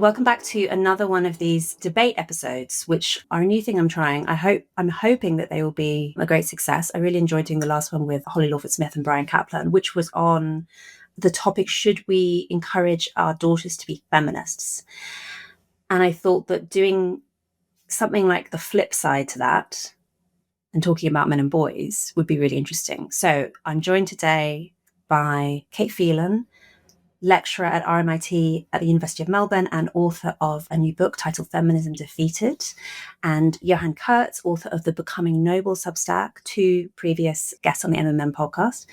Welcome back to another one of these debate episodes, which are a new thing I'm trying. I'm hoping that they will be a great success. I really enjoyed doing the last one with Holly Lawford-Smith and Brian Kaplan, which was on the topic, should we encourage our daughters to be feminists? And I thought that doing something like the flip side to that and talking about men and boys would be really interesting. So I'm joined today by Kate Phelan, lecturer at RMIT at the University of Melbourne and author of a new book titled Feminism Defeated, and Johann Kurtz, author of the Becoming Noble Substack, two previous guests on the MMM podcast,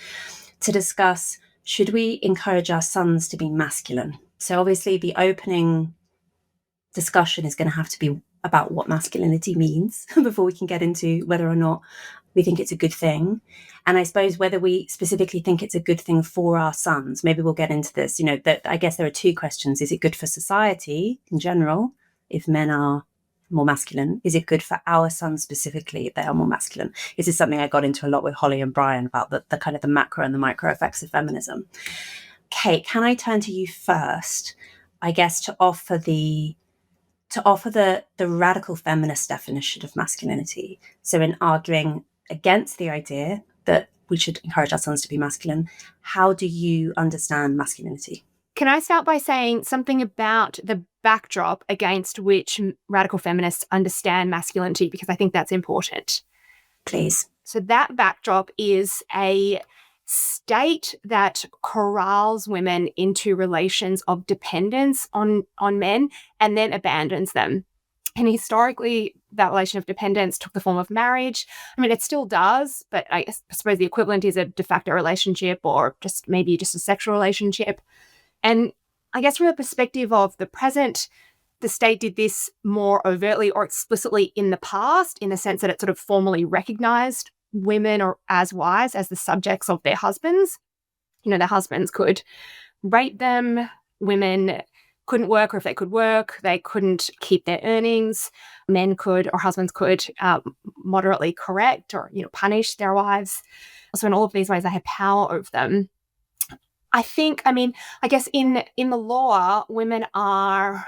to discuss, should we encourage our sons to be masculine? So obviously the opening discussion is going to have to be about what masculinity means before we can get into whether or not we think it's a good thing. And I suppose whether we specifically think it's a good thing for our sons, maybe we'll get into this, that I guess there are two questions. Is it good for society in general if men are more masculine? Is it good for our sons specifically if they are more masculine? This is something I got into a lot with Holly and Brian about the kind of the macro and the micro effects of feminism. Kate, can I turn to you first, I guess, to offer the radical feminist definition of masculinity? So in arguing against the idea that we should encourage our sons to be masculine, how do you understand masculinity? Can I start by saying something about the backdrop against which radical feminists understand masculinity, because I think that's important. Please. So that backdrop is a state that corrals women into relations of dependence on men and then abandons them. And historically, that relation of dependence took the form of marriage. I mean, it still does, but I suppose the equivalent is a de facto relationship or maybe just a sexual relationship. And I guess from the perspective of the present, the state did this more overtly or explicitly in the past, in the sense that it sort of formally recognized women or as wives as the subjects of their husbands. Their husbands could rape them. Women couldn't work, or if they could work, they couldn't keep their earnings. Men could, or husbands could, moderately correct or punish their wives. So in all of these ways, they had power over them. I guess in the law, women are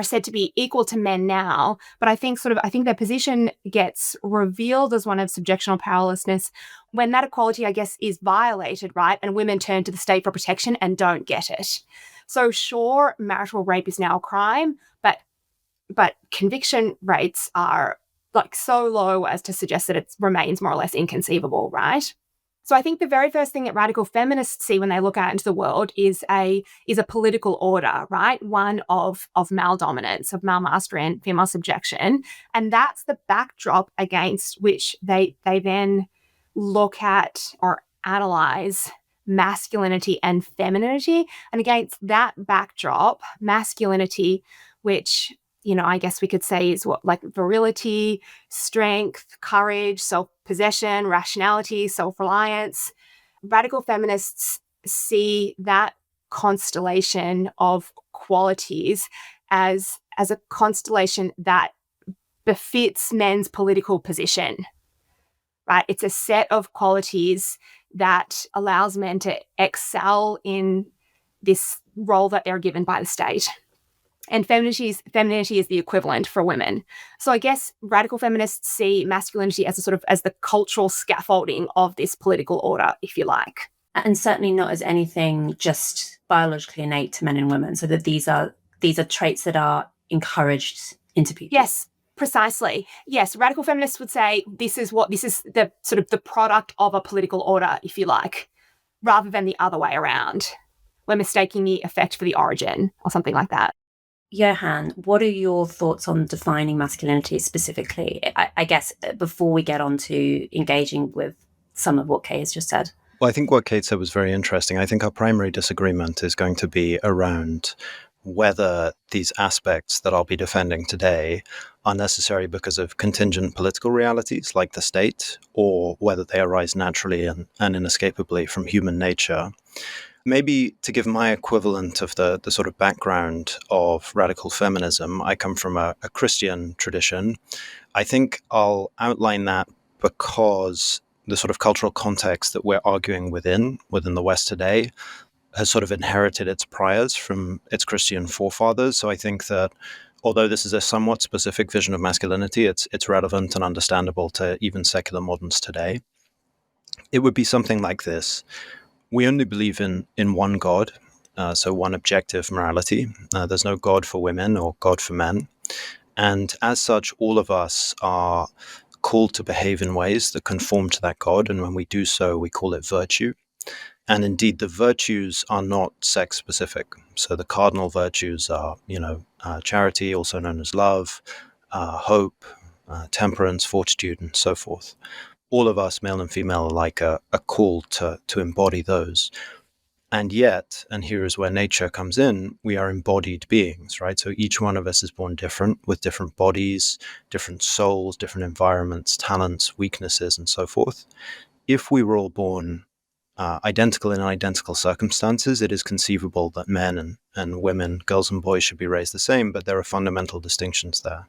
said to be equal to men now, but I think their position gets revealed as one of subjection or powerlessness when that equality, I guess, is violated, right? And women turn to the state for protection and don't get it. So sure, marital rape is now a crime, but conviction rates are so low as to suggest that it remains more or less inconceivable, right? So I think the very first thing that radical feminists see when they look out into the world is a political order, right? One of male dominance, of male mastery and female subjection. And that's the backdrop against which they then look at or analyze masculinity and femininity. And against that backdrop, masculinity, which I guess we could say is virility, strength, courage, self-possession, rationality, self-reliance. Radical feminists see that constellation of qualities as a constellation that befits men's political position, right? It's a set of qualities that allows men to excel in this role that they're given by the state. And femininity is the equivalent for women. So I guess radical feminists see masculinity as as the cultural scaffolding of this political order, if you like. And certainly not as anything just biologically innate to men and women. So that these are traits that are encouraged into people. Yes, precisely. Yes, radical feminists would say this is the the product of a political order, if you like, rather than the other way around. We're mistaking the effect for the origin or something like that. Johann, what are your thoughts on defining masculinity specifically? I guess before we get on to engaging with some of what Kay has just said. Well, I think what Kate said was very interesting. I think our primary disagreement is going to be around whether these aspects that I'll be defending today are necessary because of contingent political realities like the state, or whether they arise naturally and inescapably from human nature. Maybe to give my equivalent of the sort of background of radical feminism, I come from a Christian tradition. I think I'll outline that because the sort of cultural context that we're arguing within the West today has sort of inherited its priors from its Christian forefathers. So I think that although this is a somewhat specific vision of masculinity, it's relevant and understandable to even secular moderns today. It would be something like this. We only believe in one God, so one objective morality. There's no God for women or God for men. And as such, all of us are called to behave in ways that conform to that God. And when we do so, we call it virtue. And indeed, the virtues are not sex specific. So the cardinal virtues are, charity, also known as love, hope, temperance, fortitude, and so forth. All of us, male and female alike, are called to embody those. And yet, and here is where nature comes in, we are embodied beings, right? So each one of us is born different, with different bodies, different souls, different environments, talents, weaknesses, and so forth. If we were all born identical in identical circumstances, it is conceivable that men and women, girls and boys should be raised the same, but there are fundamental distinctions there.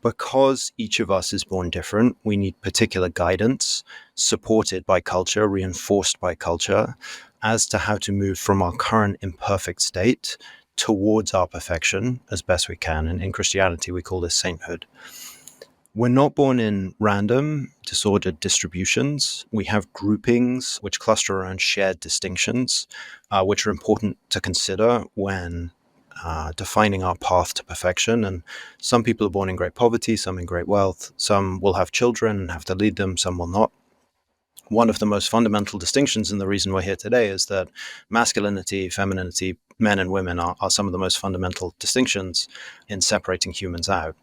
Because each of us is born different, we need particular guidance, supported by culture, reinforced by culture, as to how to move from our current imperfect state towards our perfection as best we can. And in Christianity, we call this sainthood. We're not born in random, disordered distributions. We have groupings which cluster around shared distinctions, which are important to consider when defining our path to perfection. And some people are born in great poverty, some in great wealth. Some will have children and have to lead them, some will not. One of the most fundamental distinctions, and the reason we're here today, is that masculinity, femininity, men and women are some of the most fundamental distinctions in separating humans out.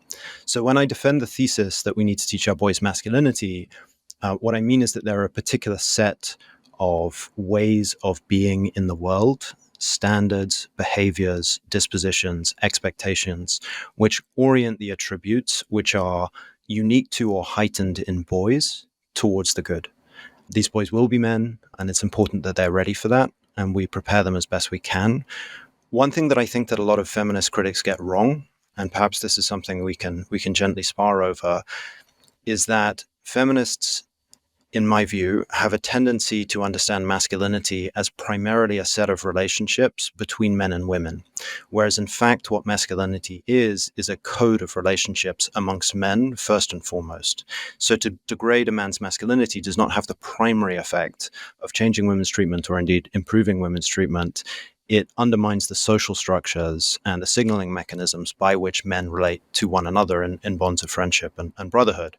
So when I defend the thesis that we need to teach our boys masculinity, what I mean is that there are a particular set of ways of being in the world, standards, behaviors, dispositions, expectations, which orient the attributes which are unique to or heightened in boys towards the good. These boys will be men, and it's important that they're ready for that, and we prepare them as best we can. One thing that I think that a lot of feminist critics get wrong, and perhaps this is something we can gently spar over, is that feminists, in my view, have a tendency to understand masculinity as primarily a set of relationships between men and women, whereas in fact what masculinity is a code of relationships amongst men first and foremost. So to degrade a man's masculinity does not have the primary effect of changing women's treatment or indeed improving women's treatment. It undermines the social structures and the signaling mechanisms by which men relate to one another in bonds of friendship and brotherhood.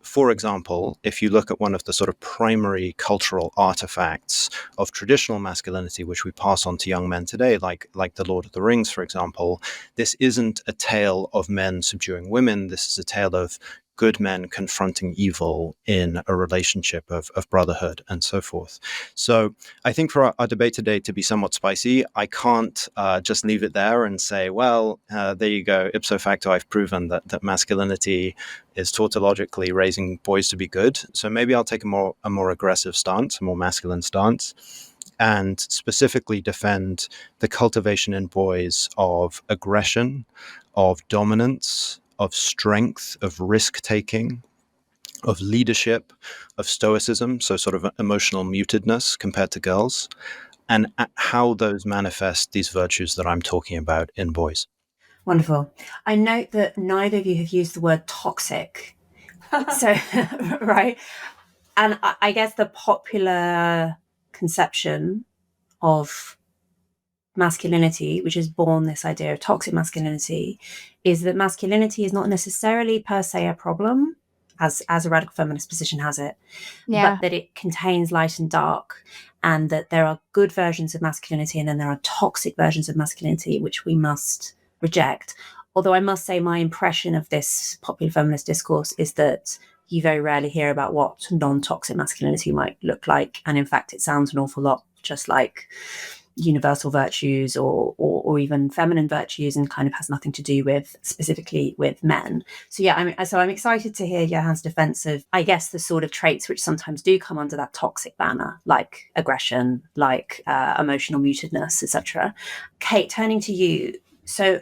For example, if you look at one of the sort of primary cultural artifacts of traditional masculinity, which we pass on to young men today, like the Lord of the Rings, for example, this isn't a tale of men subduing women. This is a tale of good men confronting evil in a relationship of brotherhood and so forth. So I think for our debate today to be somewhat spicy, I can't just leave it there and say, well, there you go, ipso facto, I've proven that masculinity is tautologically raising boys to be good. So maybe I'll take a more aggressive stance, a more masculine stance, and specifically defend the cultivation in boys of aggression, of dominance, of strength, of risk-taking, of leadership, of stoicism, so sort of emotional mutedness compared to girls, and how those manifest these virtues that I'm talking about in boys. Wonderful. I note that neither of you have used the word toxic. So, right. And I guess the popular conception of masculinity, which has born this idea of toxic masculinity, is that masculinity is not necessarily per se a problem, as a radical feminist position has it, but that it contains light and dark, and that there are good versions of masculinity and then there are toxic versions of masculinity which we must reject. Although I must say my impression of this popular feminist discourse is that you very rarely hear about what non-toxic masculinity might look like, and in fact it sounds an awful lot just like universal virtues or even feminine virtues, and kind of has nothing to do with specifically with men. So yeah, I'm excited to hear Johann's defense of, I guess, the sort of traits which sometimes do come under that toxic banner, like aggression, like emotional mutedness, etc. Kate, turning to you. So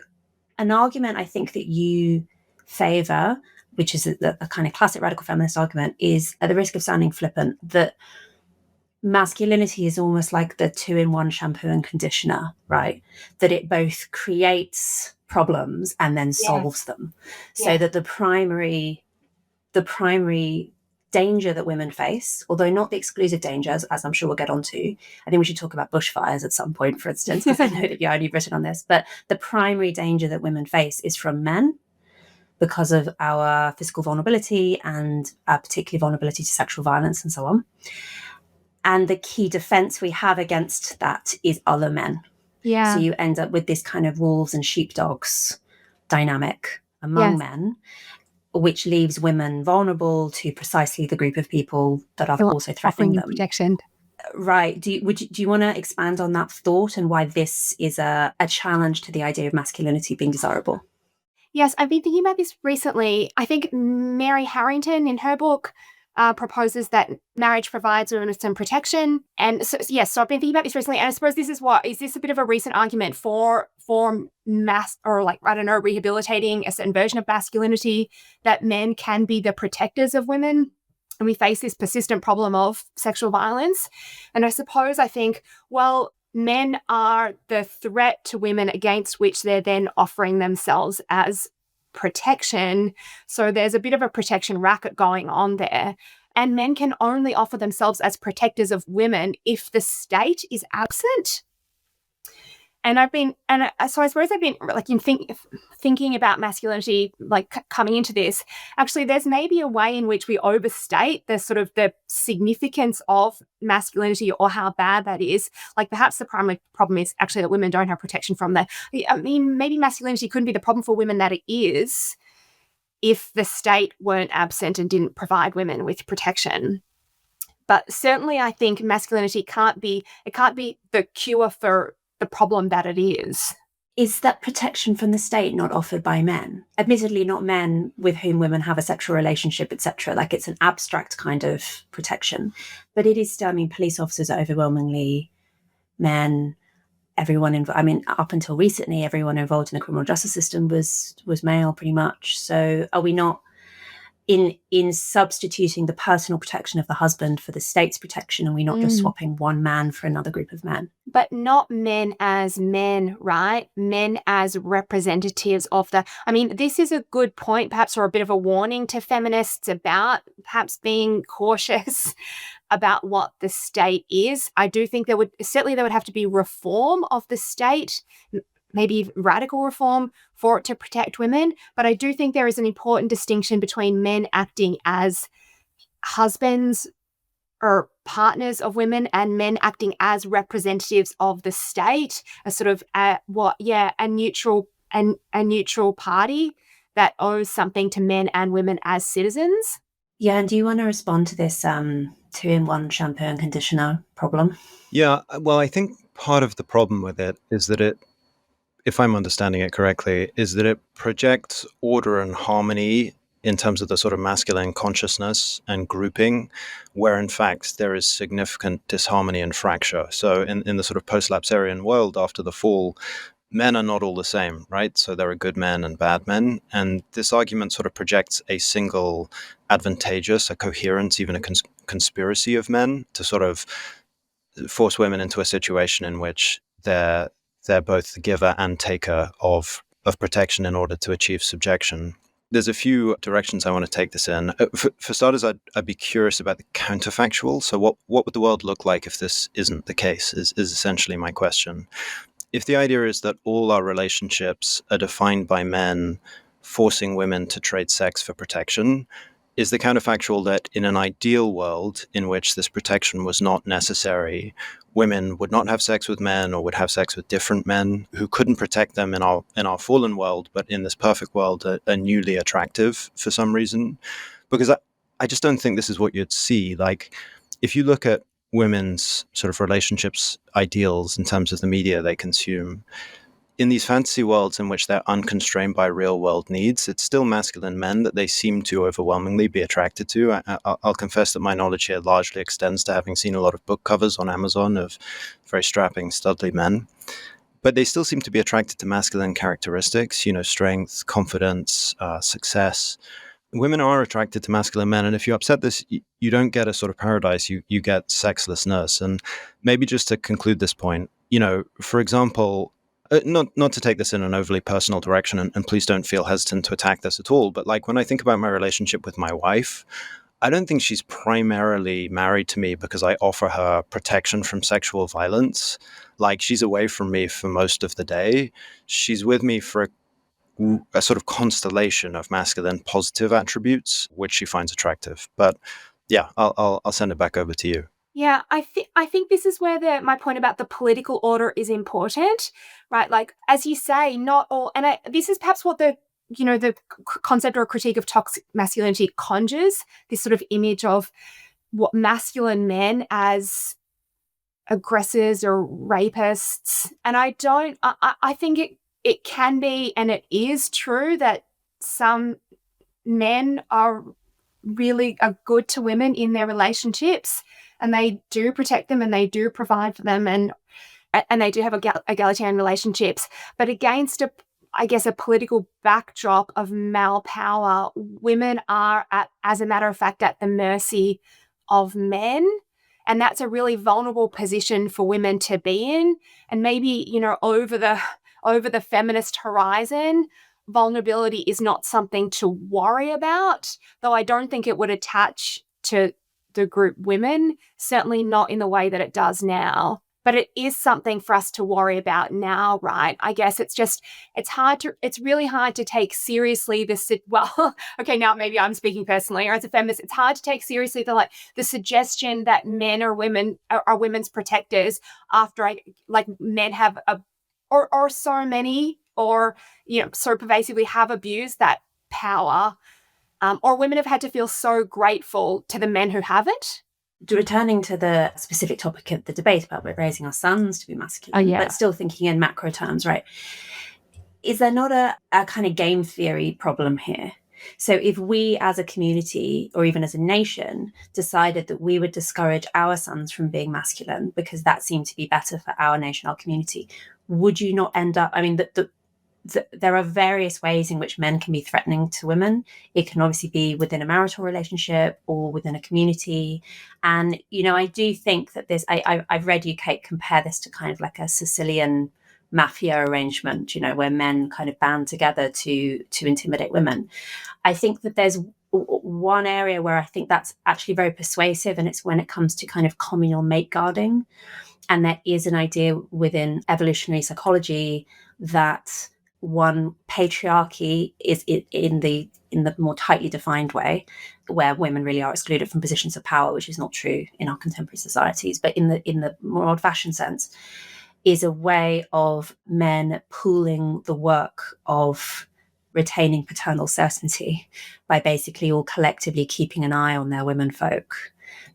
an argument I think that you favor, which is a kind of classic radical feminist argument, is at the risk of sounding flippant, that masculinity is almost like the 2-in-1 shampoo and conditioner, right? That it both creates problems and then solves them. So that the primary danger that women face, although not the exclusive dangers, as I'm sure we'll get onto, I think we should talk about bushfires at some point, for instance, because I know that you've only written on this, but the primary danger that women face is from men because of our physical vulnerability and particularly vulnerability to sexual violence and so on. And the key defense we have against that is other men. Yeah. So you end up with this kind of wolves and sheepdogs dynamic among men, which leaves women vulnerable to precisely the group of people that are also threatening them. Protection. Right. Do you want to expand on that thought and why this is a challenge to the idea of masculinity being desirable? Yes, I've been thinking about this recently. I think Mary Harrington in her book proposes that marriage provides women with some protection. And so I've been thinking about this recently. And I suppose is this a bit of a recent argument for rehabilitating a certain version of masculinity, that men can be the protectors of women? And we face this persistent problem of sexual violence. And I think, well, men are the threat to women against which they're then offering themselves as protection. So there's a bit of a protection racket going on there. And men can only offer themselves as protectors of women if the state is absent. And so I suppose I've been like thinking about masculinity, like coming into this. Actually, there's maybe a way in which we overstate the sort of the significance of masculinity or how bad that is. Like perhaps the primary problem is actually that women don't have protection from that. I mean, maybe masculinity couldn't be the problem for women that it is if the state weren't absent and didn't provide women with protection. But certainly, I think masculinity can't be the cure for the problem that it is. Is that protection from the state not offered by men? Admittedly, not men with whom women have a sexual relationship, etc. Like it's an abstract kind of protection, but it is still. I mean, police officers are overwhelmingly men. Everyone, up until recently, everyone involved in the criminal justice system was male, pretty much. So, are we not in substituting the personal protection of the husband for the state's protection, and we're not just swapping one man for another group of men? But not men as men, right? Men as representatives of this is a good point, perhaps, or a bit of a warning to feminists about perhaps being cautious about what the state is. I do think there would have to be reform of the state, maybe radical reform for it to protect women. But I do think there is an important distinction between men acting as husbands or partners of women and men acting as representatives of the state, a sort of a neutral party that owes something to men and women as citizens. Yeah, and do you want to respond to this 2-in-1 shampoo and conditioner problem? Yeah, well, I think part of the problem with it is that it, if I'm understanding it correctly, is that it projects order and harmony in terms of the sort of masculine consciousness and grouping, where in fact there is significant disharmony and fracture. So in the sort of post-lapsarian world after the fall, men are not all the same, right? So there are good men and bad men. And this argument sort of projects a single advantageous, a coherence, even a conspiracy of men to sort of force women into a situation in which they're both the giver and taker of protection in order to achieve subjection. There's a few directions I want to take this in. For starters, I'd be curious about the counterfactual. So what would the world look like if this isn't the case, is essentially my question. If the idea is that all our relationships are defined by men forcing women to trade sex for protection, is the counterfactual that in an ideal world in which this protection was not necessary, women would not have sex with men or would have sex with different men who couldn't protect them in our fallen world, but in this perfect world are newly attractive for some reason? Because I just don't think this is what you'd see. Like, if you look at women's sort of relationships ideals in terms of the media they consume, in these fantasy worlds in which they're unconstrained by real world needs, it's still masculine men that they seem to overwhelmingly be attracted to. I'll confess that my knowledge here largely extends to having seen a lot of book covers on Amazon of very strapping, studly men. But they still seem to be attracted to masculine characteristics, strength, confidence, success. women are attracted to masculine men, and if you upset this, you don't get a sort of paradise, you get sexlessness. And maybe just to conclude this point, for example, not to take this in an overly personal direction, and please don't feel hesitant to attack this at all, but like when I think about my relationship with my wife, I don't think she's primarily married to me because I offer her protection from sexual violence. Like, she's away from me for most of the day. She's with me for a sort of constellation of masculine positive attributes, which she finds attractive. But yeah, I'll send it back over to you. Yeah, I think this is where my point about the political order is important, right? Like, as you say, not all, and this is perhaps what the concept or critique of toxic masculinity conjures, this sort of image of what masculine men as aggressors or rapists. And I think it can be, and it is true that some men are good to women in their relationships, and they do protect them and they do provide for them, and they do have egalitarian relationships. But against a political backdrop of male power, women are, as a matter of fact, at the mercy of men. And that's a really vulnerable position for women to be in. And maybe, over the feminist horizon, vulnerability is not something to worry about, though I don't think it would attach to the group women, certainly not in the way that it does now. But it is something for us to worry about now, right? I guess it's really hard to take seriously okay, now maybe I'm speaking personally, or as a feminist, it's hard to take seriously the suggestion that men are women's protectors after men have or so many, or so pervasively have abused that power, or women have had to feel so grateful to the men who have it. Returning to the specific topic of the debate about raising our sons to be masculine, but still thinking in macro terms, right? Is there not a kind of game theory problem here? So if we as a community, or even as a nation, decided that we would discourage our sons from being masculine because that seemed to be better for our nation, our community, would you not end up, there are various ways in which men can be threatening to women. It can obviously be within a marital relationship or within a community. And, I do think that I've read you, Kate, compare this to kind of like a Sicilian mafia arrangement, where men kind of band together to intimidate women. I think that there's one area where I think that's actually very persuasive, and it's when it comes to kind of communal mate guarding. And there is an idea within evolutionary psychology that one, patriarchy is in the more tightly defined way, where women really are excluded from positions of power, which is not true in our contemporary societies, but in the more old-fashioned sense, is a way of men pooling the work of retaining paternal certainty by basically all collectively keeping an eye on their womenfolk,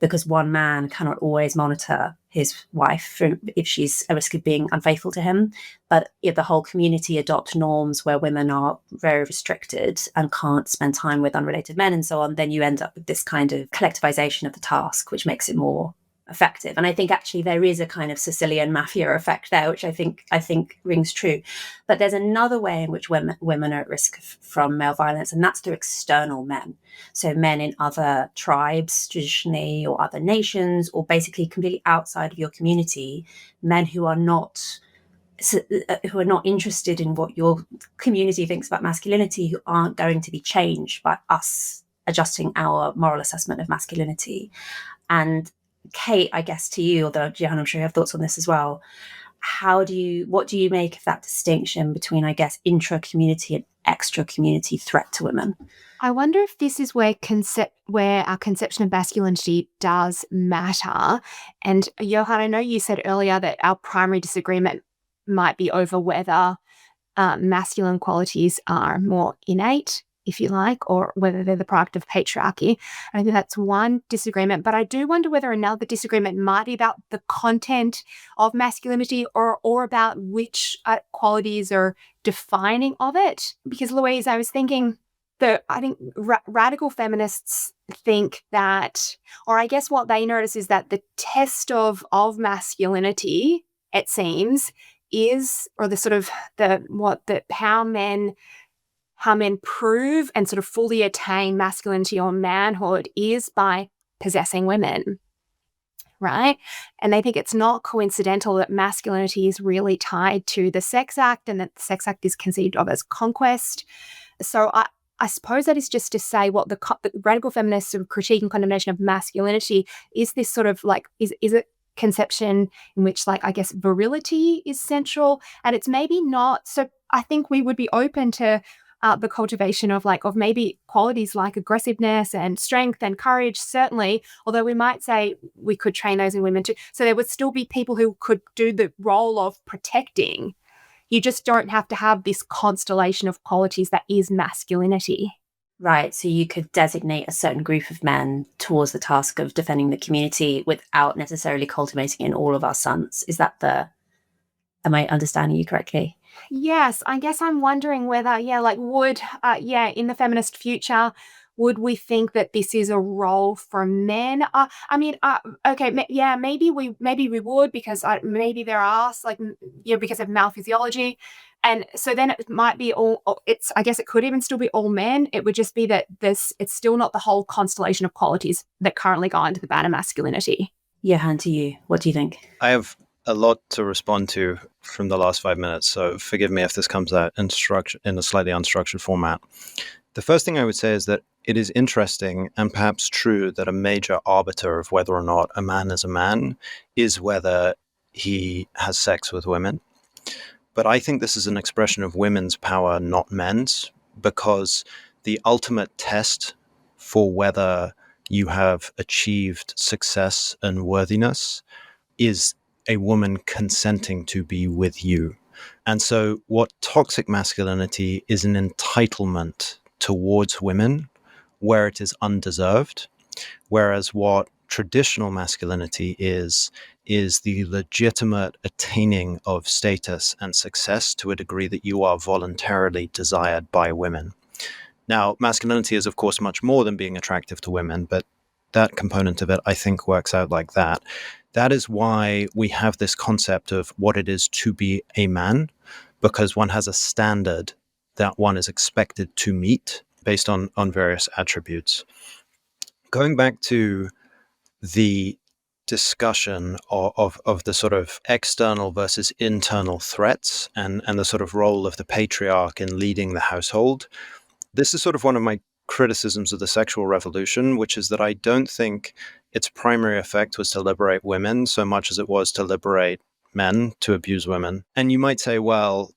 because one man cannot always monitor his wife if she's at risk of being unfaithful to him. But if the whole community adopt norms where women are very restricted and can't spend time with unrelated men and so on, then you end up with this kind of collectivization of the task, which makes it more effective. And I think actually there is a kind of Sicilian mafia effect there, which I think rings true. But there's another way in which women are at risk from male violence, and that's through external men. So men in other tribes traditionally, or other nations, or basically completely outside of your community, men who are not interested in what your community thinks about masculinity, who aren't going to be changed by us adjusting our moral assessment of masculinity. And Kate, I guess to you, although Johann, I'm sure you have thoughts on this as well, what do you make of that distinction between, I guess, intra-community and extra-community threat to women? I wonder if this is where our conception of masculinity does matter. And Johann, I know you said earlier that our primary disagreement might be over whether masculine qualities are more innate, if you like, or whether they're the product of patriarchy. I think that's one disagreement, but I do wonder whether another disagreement might be about the content of masculinity, or about which qualities are defining of it. Because Louise, I was thinking that I think radical feminists think that, or I guess what they notice is that the test of masculinity, it seems, is, or how men how men prove and sort of fully attain masculinity or manhood is by possessing women, right? And they think it's not coincidental that masculinity is really tied to the sex act and that the sex act is conceived of as conquest. So I suppose that is just to say what the radical feminist sort of critique and condemnation of masculinity is this sort of like, is it conception in which, like, I guess virility is central, and it's maybe not. So I think we would be open to the cultivation of maybe qualities like aggressiveness and strength and courage, certainly, although we might say we could train those in women too. So there would still be people who could do the role of protecting. You just don't have to have this constellation of qualities that is masculinity. Right. So you could designate a certain group of men towards the task of defending the community without necessarily cultivating in all of our sons. Is that am I understanding you correctly? Yes. I guess I'm wondering whether, in the feminist future, would we think that this is a role for men? Maybe we would, because maybe there are because of male physiology. And so then it might be I guess it could even still be all men. It would just be that it's still not the whole constellation of qualities that currently go under the banner masculinity. Johann, to you, what do you think? I have a lot to respond to from the last 5 minutes, so forgive me if this comes out in a slightly unstructured format. The first thing I would say is that it is interesting and perhaps true that a major arbiter of whether or not a man is a man is whether he has sex with women. But I think this is an expression of women's power, not men's, because the ultimate test for whether you have achieved success and worthiness is a woman consenting to be with you. And so what toxic masculinity is an entitlement towards women where it is undeserved, whereas what traditional masculinity is the legitimate attaining of status and success to a degree that you are voluntarily desired by women. Now, masculinity is, of course, much more than being attractive to women, but that component of it, I think, works out like that. That is why we have this concept of what it is to be a man, because one has a standard that one is expected to meet based on various attributes. Going back to the discussion of the sort of external versus internal threats and the sort of role of the patriarch in leading the household, this is sort of one of my criticisms of the sexual revolution, which is that I don't think its primary effect was to liberate women so much as it was to liberate men to abuse women. And you might say, well,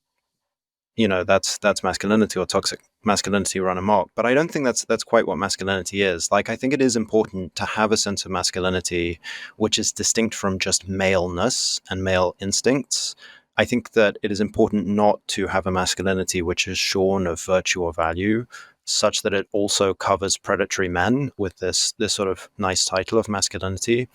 that's masculinity or toxic masculinity run amok. But I don't think that's quite what masculinity is. Like, I think it is important to have a sense of masculinity which is distinct from just maleness and male instincts. I think that it is important not to have a masculinity which is shorn of virtue or value, such that it also covers predatory men with this sort of nice title of masculinity.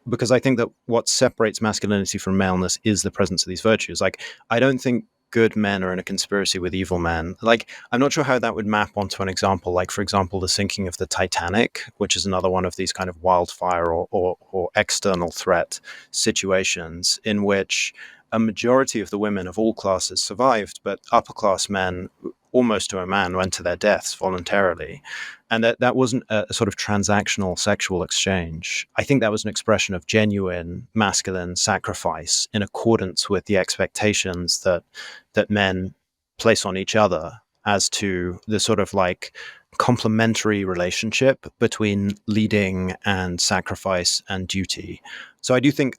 Because I think that what separates masculinity from maleness is the presence of these virtues. Like, I don't think good men are in a conspiracy with evil men. Like, I'm not sure how that would map onto an example. Like, for example, the sinking of the Titanic, which is another one of these kind of wildfire or external threat situations in which a majority of the women of all classes survived, but upper class men, almost to a man, went to their deaths voluntarily. And that wasn't a sort of transactional sexual exchange. I think that was an expression of genuine masculine sacrifice in accordance with the expectations that men place on each other as to the sort of like complementary relationship between leading and sacrifice and duty. So I do think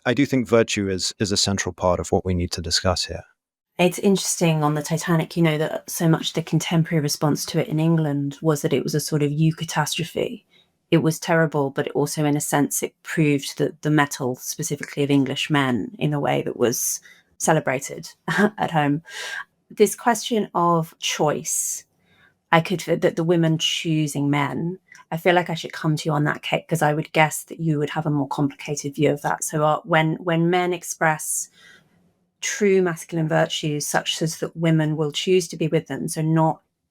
virtue is a central part of what we need to discuss here. It's interesting on the Titanic, that so much the contemporary response to it in England was that it was a sort of eucatastrophe. It was terrible, but also in a sense it proved that the mettle specifically of English men in a way that was celebrated at home. This question of choice, that the women choosing men, I feel like I should come to you on that, Kate, because I would guess that you would have a more complicated view of that. So when men express true masculine virtues such as that women will choose to be with them, so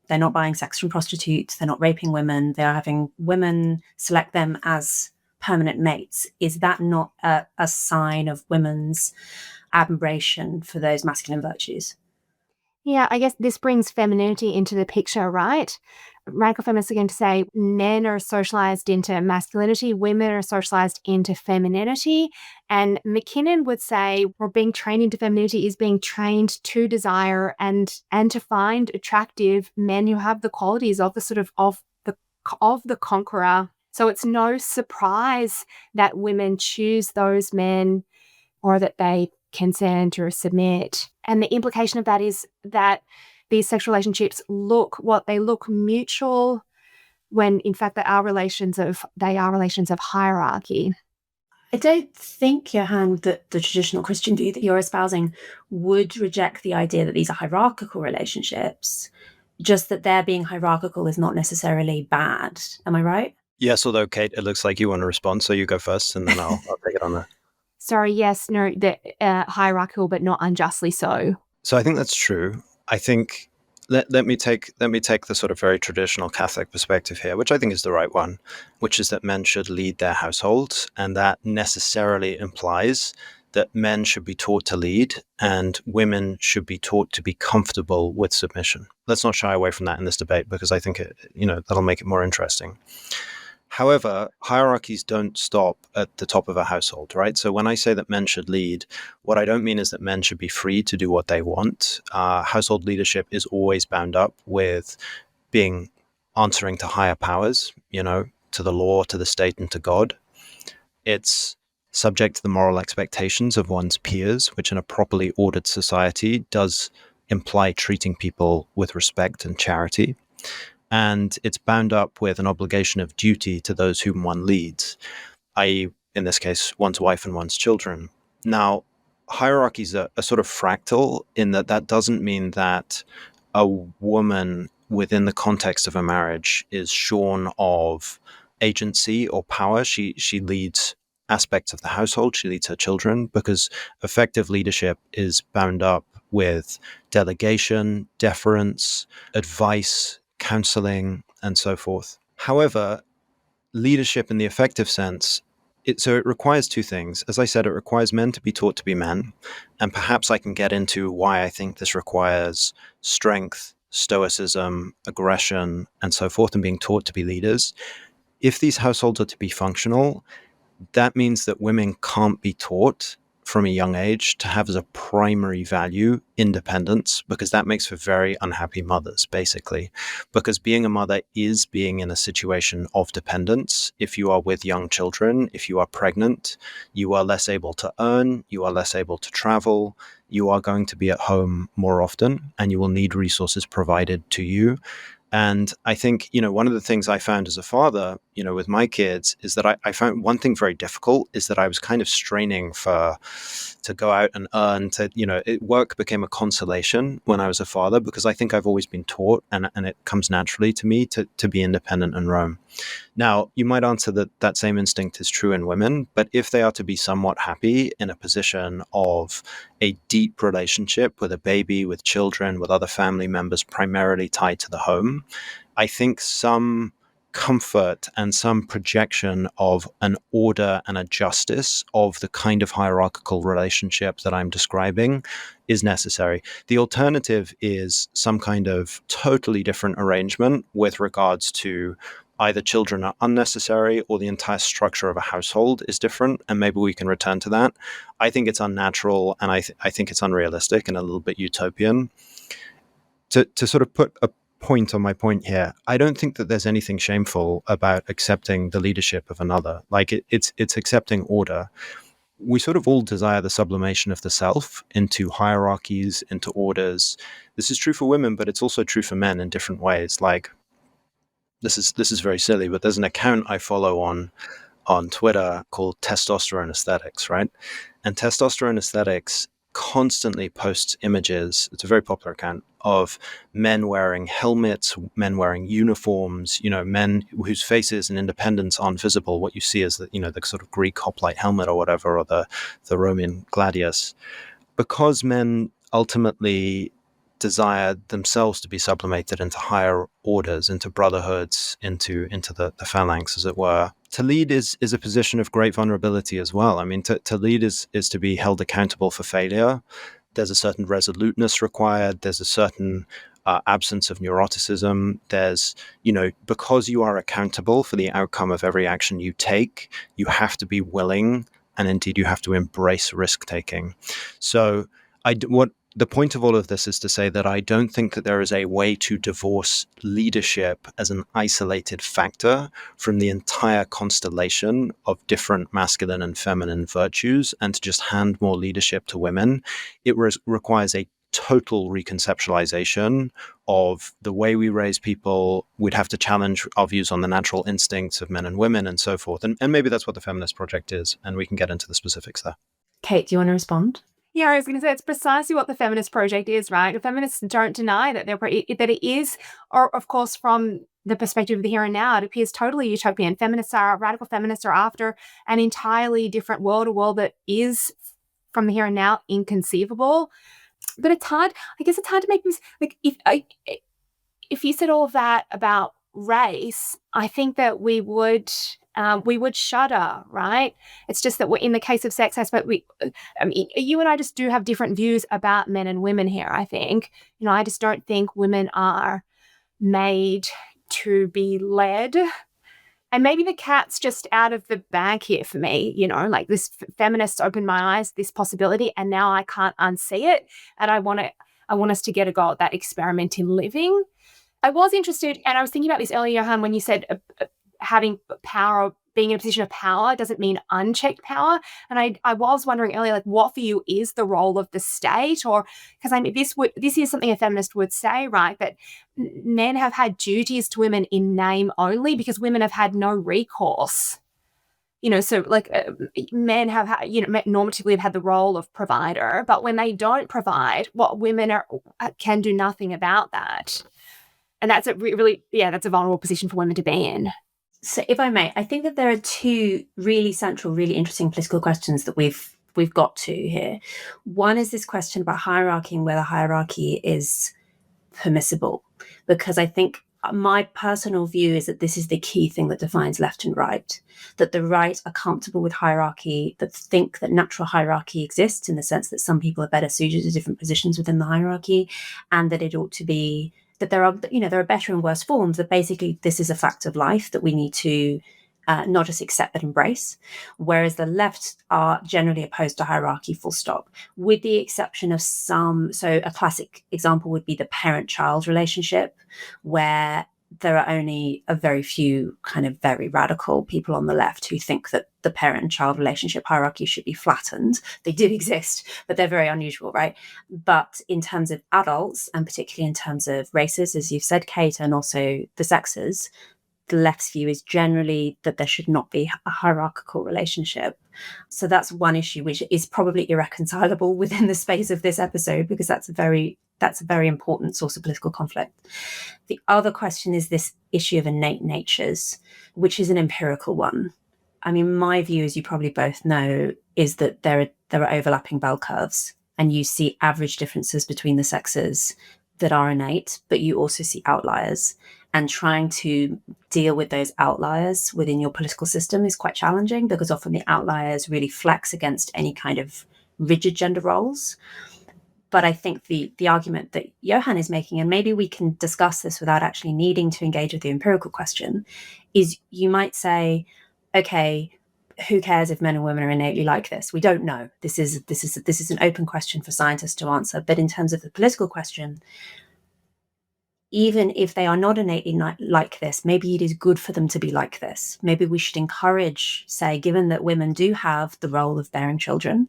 they're not buying sex from prostitutes, they're not raping women, they're having women select them as permanent mates, is that not a sign of women's admiration for those masculine virtues? Yeah, I guess this brings femininity into the picture, right? Radical feminists are going to say men are socialized into masculinity, women are socialized into femininity. And McKinnon would say we're being trained into femininity is being trained to desire and to find attractive men who have the qualities of the sort of the conqueror. So it's no surprise that women choose those men or that they consent or submit. And the implication of that is that these sexual relationships look mutual when in fact they are relations of hierarchy. I don't think, Johann, that the traditional Christian view that you're espousing would reject the idea that these are hierarchical relationships, just that their being hierarchical is not necessarily bad. Am I right? Yes, although Kate, it looks like you want to respond, so you go first, and then I'll take it on there. Sorry, yes, no, the hierarchical, but not unjustly so. So I think that's true. I think let me take the sort of very traditional Catholic perspective here, which I think is the right one, which is that men should lead their households, and that necessarily implies that men should be taught to lead and women should be taught to be comfortable with submission. Let's not shy away from that in this debate, because I think that'll make it more interesting. However, hierarchies don't stop at the top of a household, right? So when I say that men should lead, what I don't mean is that men should be free to do what they want. Household leadership is always bound up with answering to higher powers, to the law, to the state, and to God. It's subject to the moral expectations of one's peers, which in a properly ordered society does imply treating people with respect and charity. And it's bound up with an obligation of duty to those whom one leads, i.e., in this case, one's wife and one's children. Now, hierarchies are sort of fractal in that doesn't mean that a woman within the context of a marriage is shorn of agency or power. She leads aspects of the household, she leads her children, because effective leadership is bound up with delegation, deference, advice, counseling, and so forth. However, leadership in the effective sense, it requires two things. As I said, it requires men to be taught to be men. And perhaps I can get into why I think this requires strength, stoicism, aggression, and so forth, and being taught to be leaders. If these households are to be functional, that means that women can't be taught from a young age to have as a primary value independence, because that makes for very unhappy mothers, basically. Because being a mother is being in a situation of dependence. If you are with young children, if you are pregnant, you are less able to earn, you are less able to travel, you are going to be at home more often, and you will need resources provided to you. And I think, one of the things I found as a father, with my kids is that I found one thing very difficult is that I was kind of straining to go out and earn work became a consolation when I was a father, because I think I've always been taught and it comes naturally to me to be independent and roam. Now, you might answer that same instinct is true in women, but if they are to be somewhat happy in a position of a deep relationship with a baby, with children, with other family members primarily tied to the home, I think some comfort and some projection of an order and a justice of the kind of hierarchical relationship that I'm describing is necessary. The alternative is some kind of totally different arrangement with regards to either children are unnecessary or the entire structure of a household is different, and maybe we can return to that. I think it's unnatural, and I think it's unrealistic and a little bit utopian. To sort of put a point on my point here, I don't think that there's anything shameful about accepting the leadership of another. Like it's accepting order. We sort of all desire the sublimation of the self into hierarchies, into orders. This is true for women, but it's also true for men in different ways. Like this is very silly, but there's an account I follow on Twitter called Testosterone Aesthetics, right? And Testosterone Aesthetics constantly posts images, it's a very popular account, of men wearing helmets, men wearing uniforms, men whose faces and independence aren't visible. What you see is that, the sort of Greek hoplite helmet or whatever, or the Roman gladius. Because men ultimately desire themselves to be sublimated into higher orders, into brotherhoods, into the phalanx, as it were. To lead is a position of great vulnerability as well. I mean, to lead is to be held accountable for failure. There's a certain resoluteness required. There's a certain absence of neuroticism. There's, because you are accountable for the outcome of every action you take, you have to be willing, and indeed you have to embrace risk taking. So what the point of all of this is to say that I don't think that there is a way to divorce leadership as an isolated factor from the entire constellation of different masculine and feminine virtues, and to just hand more leadership to women. It requires a total reconceptualization of the way we raise people. We'd have to challenge our views on the natural instincts of men and women and so forth. And maybe that's what the Feminist Project is, and we can get into the specifics there. Kate, do you want to respond? Yeah, I was going to say it's precisely what the Feminist Project is, right? The feminists don't deny that that it is, or of course, from the perspective of the here and now, it appears totally utopian. Radical feminists are after an entirely different world, a world that is, from the here and now, inconceivable. But it's hard. I guess it's hard to make this, like, if you said all of that about race, I think that we would shudder, right? It's just that we're, in the case of sex, you and I just do have different views about men and women here, I think. I just don't think women are made to be led. And maybe the cat's just out of the bag here for me, like this feminists opened my eyes to this possibility, and now I can't unsee it. And I want us to get a go at that experiment in living. I was interested, and I was thinking about this earlier, Johann, when you said having power, being in a position of power doesn't mean unchecked power. And I was wondering earlier, like, what for you is the role of the state? Or, because this is something a feminist would say, right? That men have had duties to women in name only because women have had no recourse. So like men have had, normatively have had the role of provider, but when they don't provide, women can do nothing about that. And that's that's a vulnerable position for women to be in. So if I may, I think that there are two really central, really interesting political questions that we've got to here. One is this question about hierarchy and whether hierarchy is permissible, because I think my personal view is that this is the key thing that defines left and right, that the right are comfortable with hierarchy, that think that natural hierarchy exists in the sense that some people are better suited to different positions within the hierarchy, and that it ought to be that there are better and worse forms, that basically this is a fact of life that we need to not just accept but embrace, whereas the left are generally opposed to hierarchy, full stop, with the exception of some. So a classic example would be the parent-child relationship, where there are only a very few kind of very radical people on the left who think that the parent and child relationship hierarchy should be flattened. They do exist, but they're very unusual, right? But in terms of adults, and particularly in terms of races, as you've said, Kate, and also the sexes, the left's view is generally that there should not be a hierarchical relationship. So that's one issue which is probably irreconcilable within the space of this episode, because that's a very important source of political conflict. The other question is this issue of innate natures, which is an empirical one. I mean, my view, as you probably both know, is that there are overlapping bell curves, and you see average differences between the sexes that are innate, but you also see outliers. And trying to deal with those outliers within your political system is quite challenging, because often the outliers really flex against any kind of rigid gender roles. But I think the argument that Johann is making, and maybe we can discuss this without actually needing to engage with the empirical question, is you might say, okay, who cares if men and women are innately like this? We don't know. This is an open question for scientists to answer. But in terms of the political question, even if they are not innately like this, maybe it is good for them to be like this. Maybe we should encourage, say, given that women do have the role of bearing children,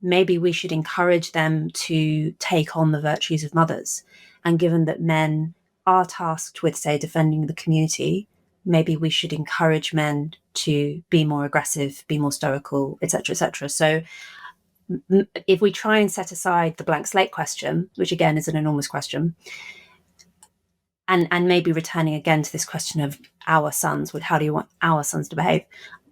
maybe we should encourage them to take on the virtues of mothers. And given that men are tasked with, say, defending the community, maybe we should encourage men to be more aggressive, be more stoical, etc., etc. So if we try and set aside the blank slate question, which again is an enormous question, and maybe returning again to this question of our sons, how do you want our sons to behave?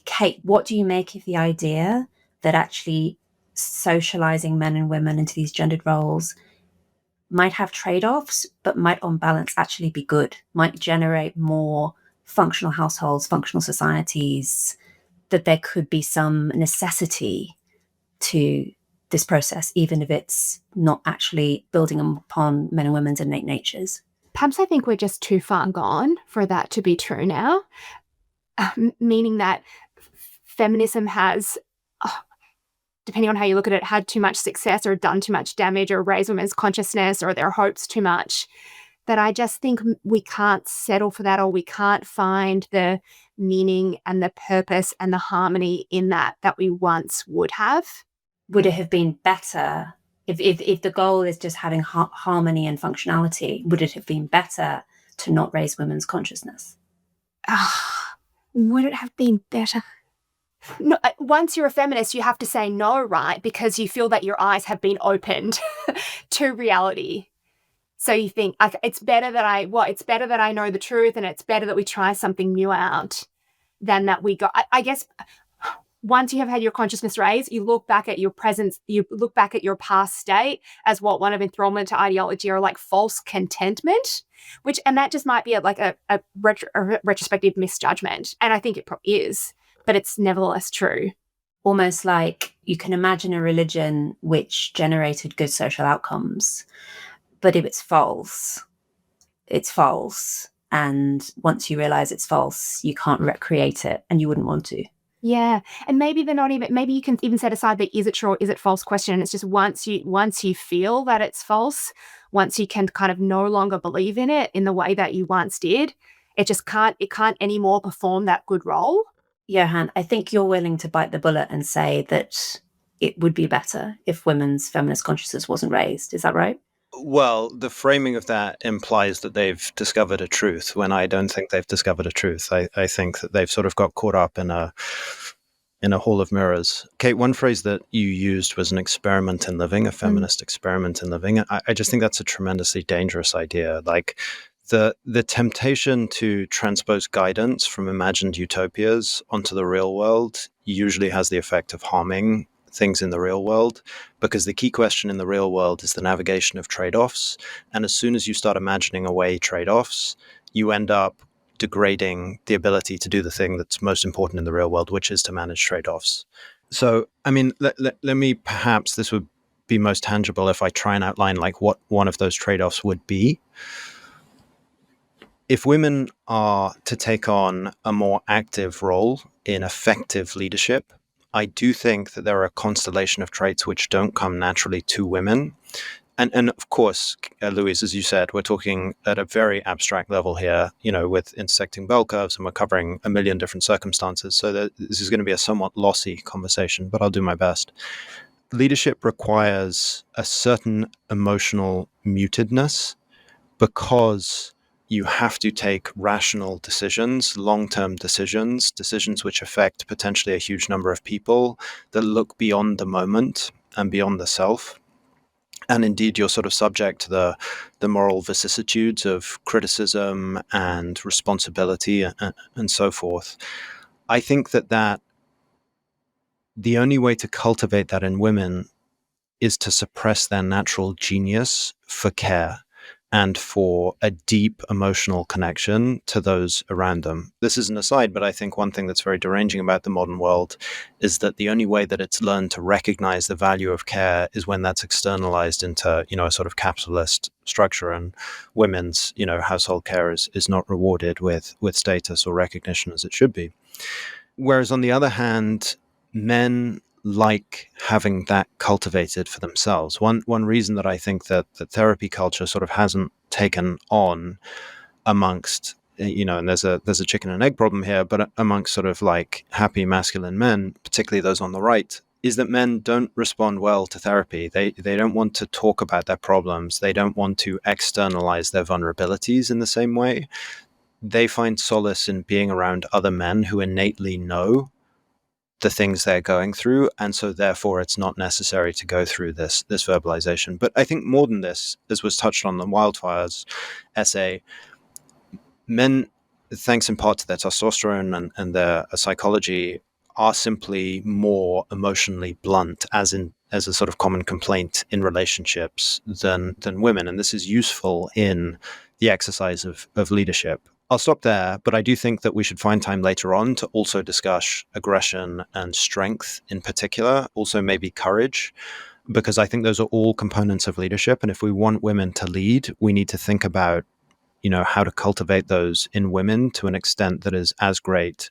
Kate, what do you make of the idea that actually socializing men and women into these gendered roles might have trade-offs, but might on balance actually be good, might generate more functional households, functional societies, that there could be some necessity to this process, even if it's not actually building upon men and women's innate natures? Perhaps I think we're just too far gone for that to be true now, meaning that feminism has, depending on how you look at it, had too much success or done too much damage or raised women's consciousness or their hopes too much, that I just think we can't settle for that, or we can't find the meaning and the purpose and the harmony in that we once would have. Would it have been better if the goal is just having harmony and functionality? Would it have been better to not raise women's consciousness? Would it have been better? No, once you're a feminist, you have to say no, right? Because you feel that your eyes have been opened to reality. So you think, it's better that I know the truth, and it's better that we try something new out than that we go. I guess once you have had your consciousness raised, you look back at your presence, you look back at your past state as one of enthrallment to ideology, or like false contentment, and that just might be a retrospective misjudgment. And I think it probably is, but it's nevertheless true. Almost like you can imagine a religion which generated good social outcomes, but if it's false, it's false. And once you realize it's false, you can't recreate it, and you wouldn't want to. Yeah. And maybe you can even set aside the is it true or is it false question. And it's just once you feel that it's false, once you can kind of no longer believe in it in the way that you once did, it can't anymore perform that good role. Johann, I think you're willing to bite the bullet and say that it would be better if women's feminist consciousness wasn't raised. Is that right? Well, the framing of that implies that they've discovered a truth, when I don't think they've discovered a truth. I think that they've sort of got caught up in a hall of mirrors. Kate, one phrase that you used was an experiment in living, a feminist experiment in living. I just think that's a tremendously dangerous idea. Like the temptation to transpose guidance from imagined utopias onto the real world usually has the effect of harming things in the real world, because the key question in the real world is the navigation of trade-offs. And as soon as you start imagining away trade-offs, you end up degrading the ability to do the thing that's most important in the real world, which is to manage trade-offs. So, I mean, let me, perhaps this would be most tangible if I try and outline like what one of those trade-offs would be. If women are to take on a more active role in effective leadership, I do think that there are a constellation of traits which don't come naturally to women. And of course, Louise, as you said, we're talking at a very abstract level here, with intersecting bell curves, and we're covering a million different circumstances. So this is going to be a somewhat lossy conversation, but I'll do my best. Leadership requires a certain emotional mutedness, because you have to take rational decisions, long-term decisions which affect potentially a huge number of people, that look beyond the moment and beyond the self. And indeed, you're sort of subject to the moral vicissitudes of criticism and responsibility and so forth. I think that the only way to cultivate that in women is to suppress their natural genius for care and for a deep emotional connection to those around them. This is an aside, but I think one thing that's very deranging about the modern world is that the only way that it's learned to recognize the value of care is when that's externalized into, a sort of capitalist structure, and women's, household care is not rewarded with status or recognition as it should be. Whereas on the other hand, men like having that cultivated for themselves. One reason that I think that the therapy culture sort of hasn't taken on amongst, and there's a chicken and egg problem here, but amongst sort of like happy masculine men, particularly those on the right, is that men don't respond well to therapy. They don't want to talk about their problems. They don't want to externalize their vulnerabilities in the same way. They find solace in being around other men who innately know the things they're going through, and so therefore it's not necessary to go through this verbalization. But I think more than this, as was touched on the wildfires essay, men, thanks in part to their testosterone and their psychology, are simply more emotionally blunt, as a sort of common complaint in relationships than women, and this is useful in the exercise of leadership. I'll stop there, but I do think that we should find time later on to also discuss aggression and strength in particular, also maybe courage, because I think those are all components of leadership. And if we want women to lead, we need to think about, how to cultivate those in women to an extent that is as great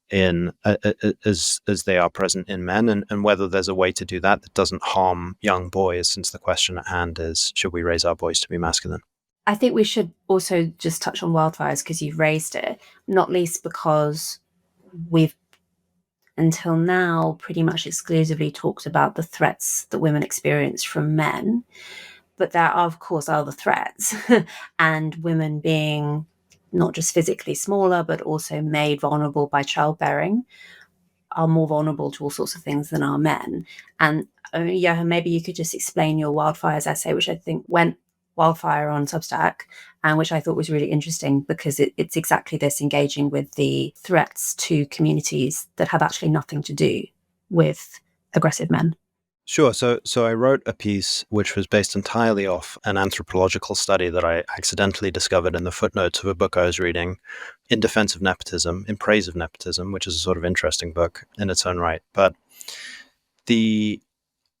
in as they are present in men, and whether there's a way to do that doesn't harm young boys, since the question at hand is, should we raise our boys to be masculine? I think we should also just touch on wildfires because you've raised it, not least because we've until now pretty much exclusively talked about the threats that women experience from men. But there are, of course, other threats, and women being not just physically smaller, but also made vulnerable by childbearing are more vulnerable to all sorts of things than are men. And Johann, maybe you could just explain your wildfires essay, which I think went wildfire on Substack, and which I thought was really interesting because it's exactly this, engaging with the threats to communities that have actually nothing to do with aggressive men. Sure. So I wrote a piece which was based entirely off an anthropological study that I accidentally discovered in the footnotes of a book I was reading, In Defense of Nepotism, in Praise of Nepotism, which is a sort of interesting book in its own right. But the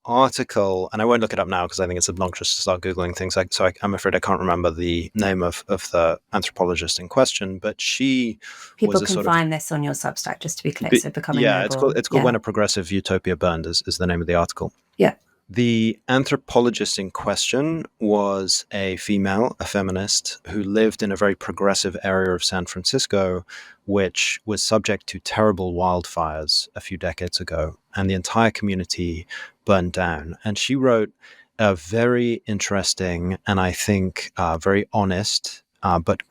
article, and I won't look it up now because I think it's obnoxious to start Googling things, so I'm afraid I can't remember the name of the anthropologist in question, but she People was can find this on your Substack, just to be clear. So Becoming Noble. It's called When a Progressive Utopia Burned is the name of the article. Yeah. The anthropologist in question was a female, a feminist, who lived in a very progressive area of San Francisco, which was subject to terrible wildfires a few decades ago, and the entire community burned down. And she wrote a very interesting and I think very honest, but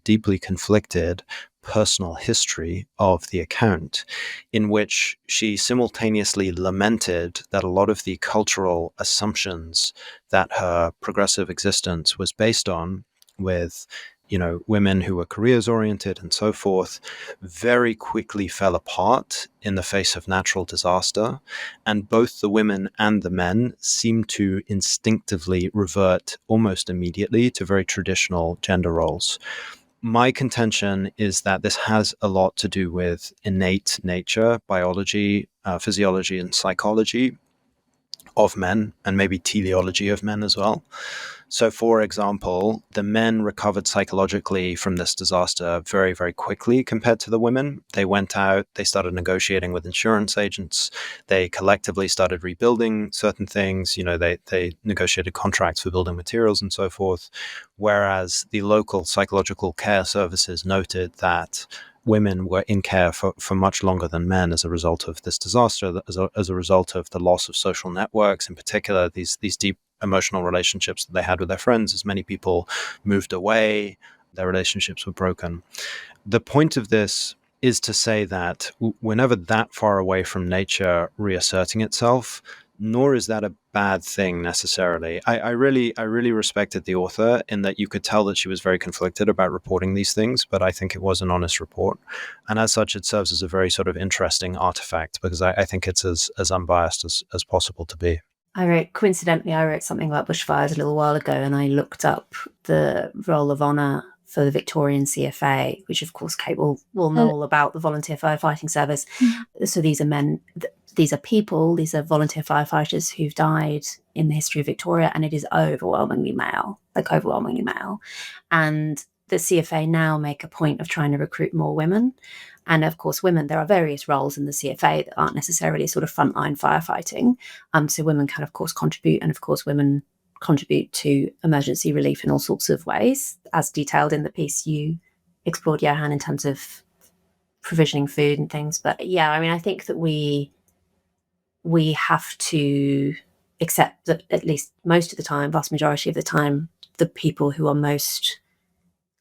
deeply conflicted personal history of the account, in which she simultaneously lamented that a lot of the cultural assumptions that her progressive existence was based on, with women who were careers oriented and so forth, very quickly fell apart in the face of natural disaster. And both the women and the men seemed to instinctively revert almost immediately to very traditional gender roles. My contention is that this has a lot to do with innate nature, biology, physiology, and psychology of men, and maybe teleology of men as well. So, for example, the men recovered psychologically from this disaster very, very quickly compared to the women. They went out, they started negotiating with insurance agents, they collectively started rebuilding certain things, they negotiated contracts for building materials and so forth, whereas the local psychological care services noted that women were in care for much longer than men as a result of this disaster, as a result of the loss of social networks, in particular these deep emotional relationships that they had with their friends. As many people moved away, their relationships were broken. The point of this is to say that we're never that far away from nature reasserting itself, nor is that a bad thing necessarily. I really respected the author in that you could tell that she was very conflicted about reporting these things, but I think it was an honest report. And as such, it serves as a very sort of interesting artifact because I think it's as unbiased as possible to be. Coincidentally, I wrote something about bushfires a little while ago, and I looked up the roll of honour for the Victorian CFA, which of course Kate will know all about, the Volunteer Firefighting Service. So these are men, these are people, these are volunteer firefighters who've died in the history of Victoria, and it is overwhelmingly male. And the CFA now make a point of trying to recruit more women. And of course, women, there are various roles in the CFA that aren't necessarily sort of frontline firefighting. So women can, of course, contribute. And of course, women contribute to emergency relief in all sorts of ways, as detailed in the piece you explored, Johann, in terms of provisioning food and things. But yeah, I mean, I think that we have to accept that at least most of the time, vast majority of the time, the people who are most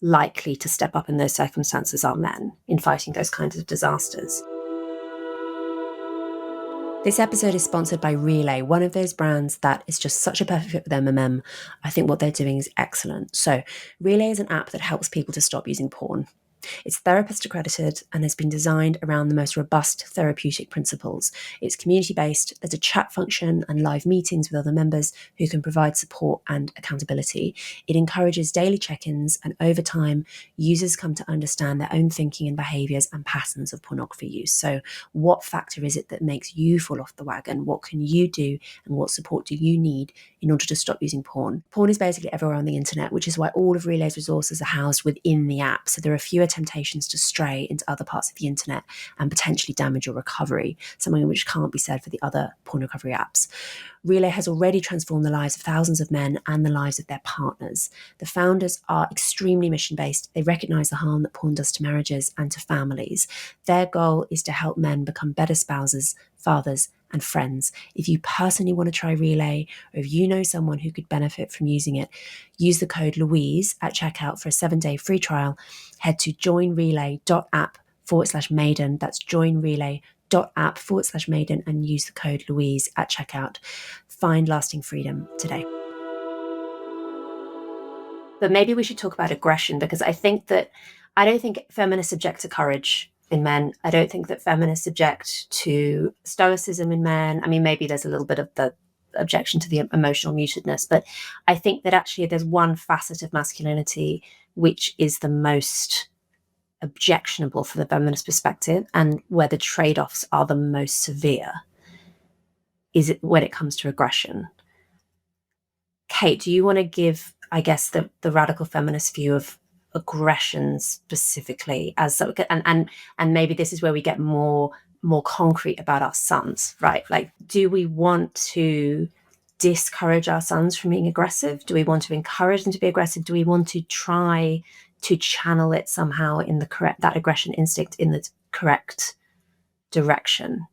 likely to step up in those circumstances are men in fighting those kinds of disasters. This episode is sponsored by Relay, one of those brands that is just such a perfect fit with MMM. I think what they're doing is excellent. So Relay is an app that helps people to stop using porn. It's therapist accredited and has been designed around the most robust therapeutic principles. It's community-based, there's a chat function and live meetings with other members who can provide support and accountability. It encourages daily check-ins, and over time, users come to understand their own thinking and behaviours and patterns of pornography use. So what factor is it that makes you fall off the wagon? What can you do, and what support do you need in order to stop using porn? Porn is basically everywhere on the internet, which is why all of Relay's resources are housed within the app. So there are fewer temptations to stray into other parts of the internet and potentially damage your recovery, something which can't be said for the other porn recovery apps. Relay has already transformed the lives of thousands of men and the lives of their partners. The founders are extremely mission-based. They recognise the harm that porn does to marriages and to families. Their goal is to help men become better spouses, fathers, and friends. If you personally want to try Relay, or if you know someone who could benefit from using it, use the code Louise at checkout for a 7-day free trial. Head to joinrelay.app/Maiden. That's joinrelay.app/Maiden and use the code Louise at checkout. Find lasting freedom today. But maybe we should talk about aggression, because I don't think feminists object to courage in men. I don't think that feminists object to stoicism in men. I mean, maybe there's a little bit of the objection to the emotional mutedness, but I think that actually there's one facet of masculinity which is the most objectionable from the feminist perspective, and where the trade-offs are the most severe, is it when it comes to aggression. Kate, do you want to give, I guess, the radical feminist view of aggression specifically, as and maybe this is where we get more concrete about our sons, right? Like, do we want to discourage our sons from being aggressive? Do we want to encourage them to be aggressive? Do we want to try to channel it somehow in that aggression instinct in the correct direction?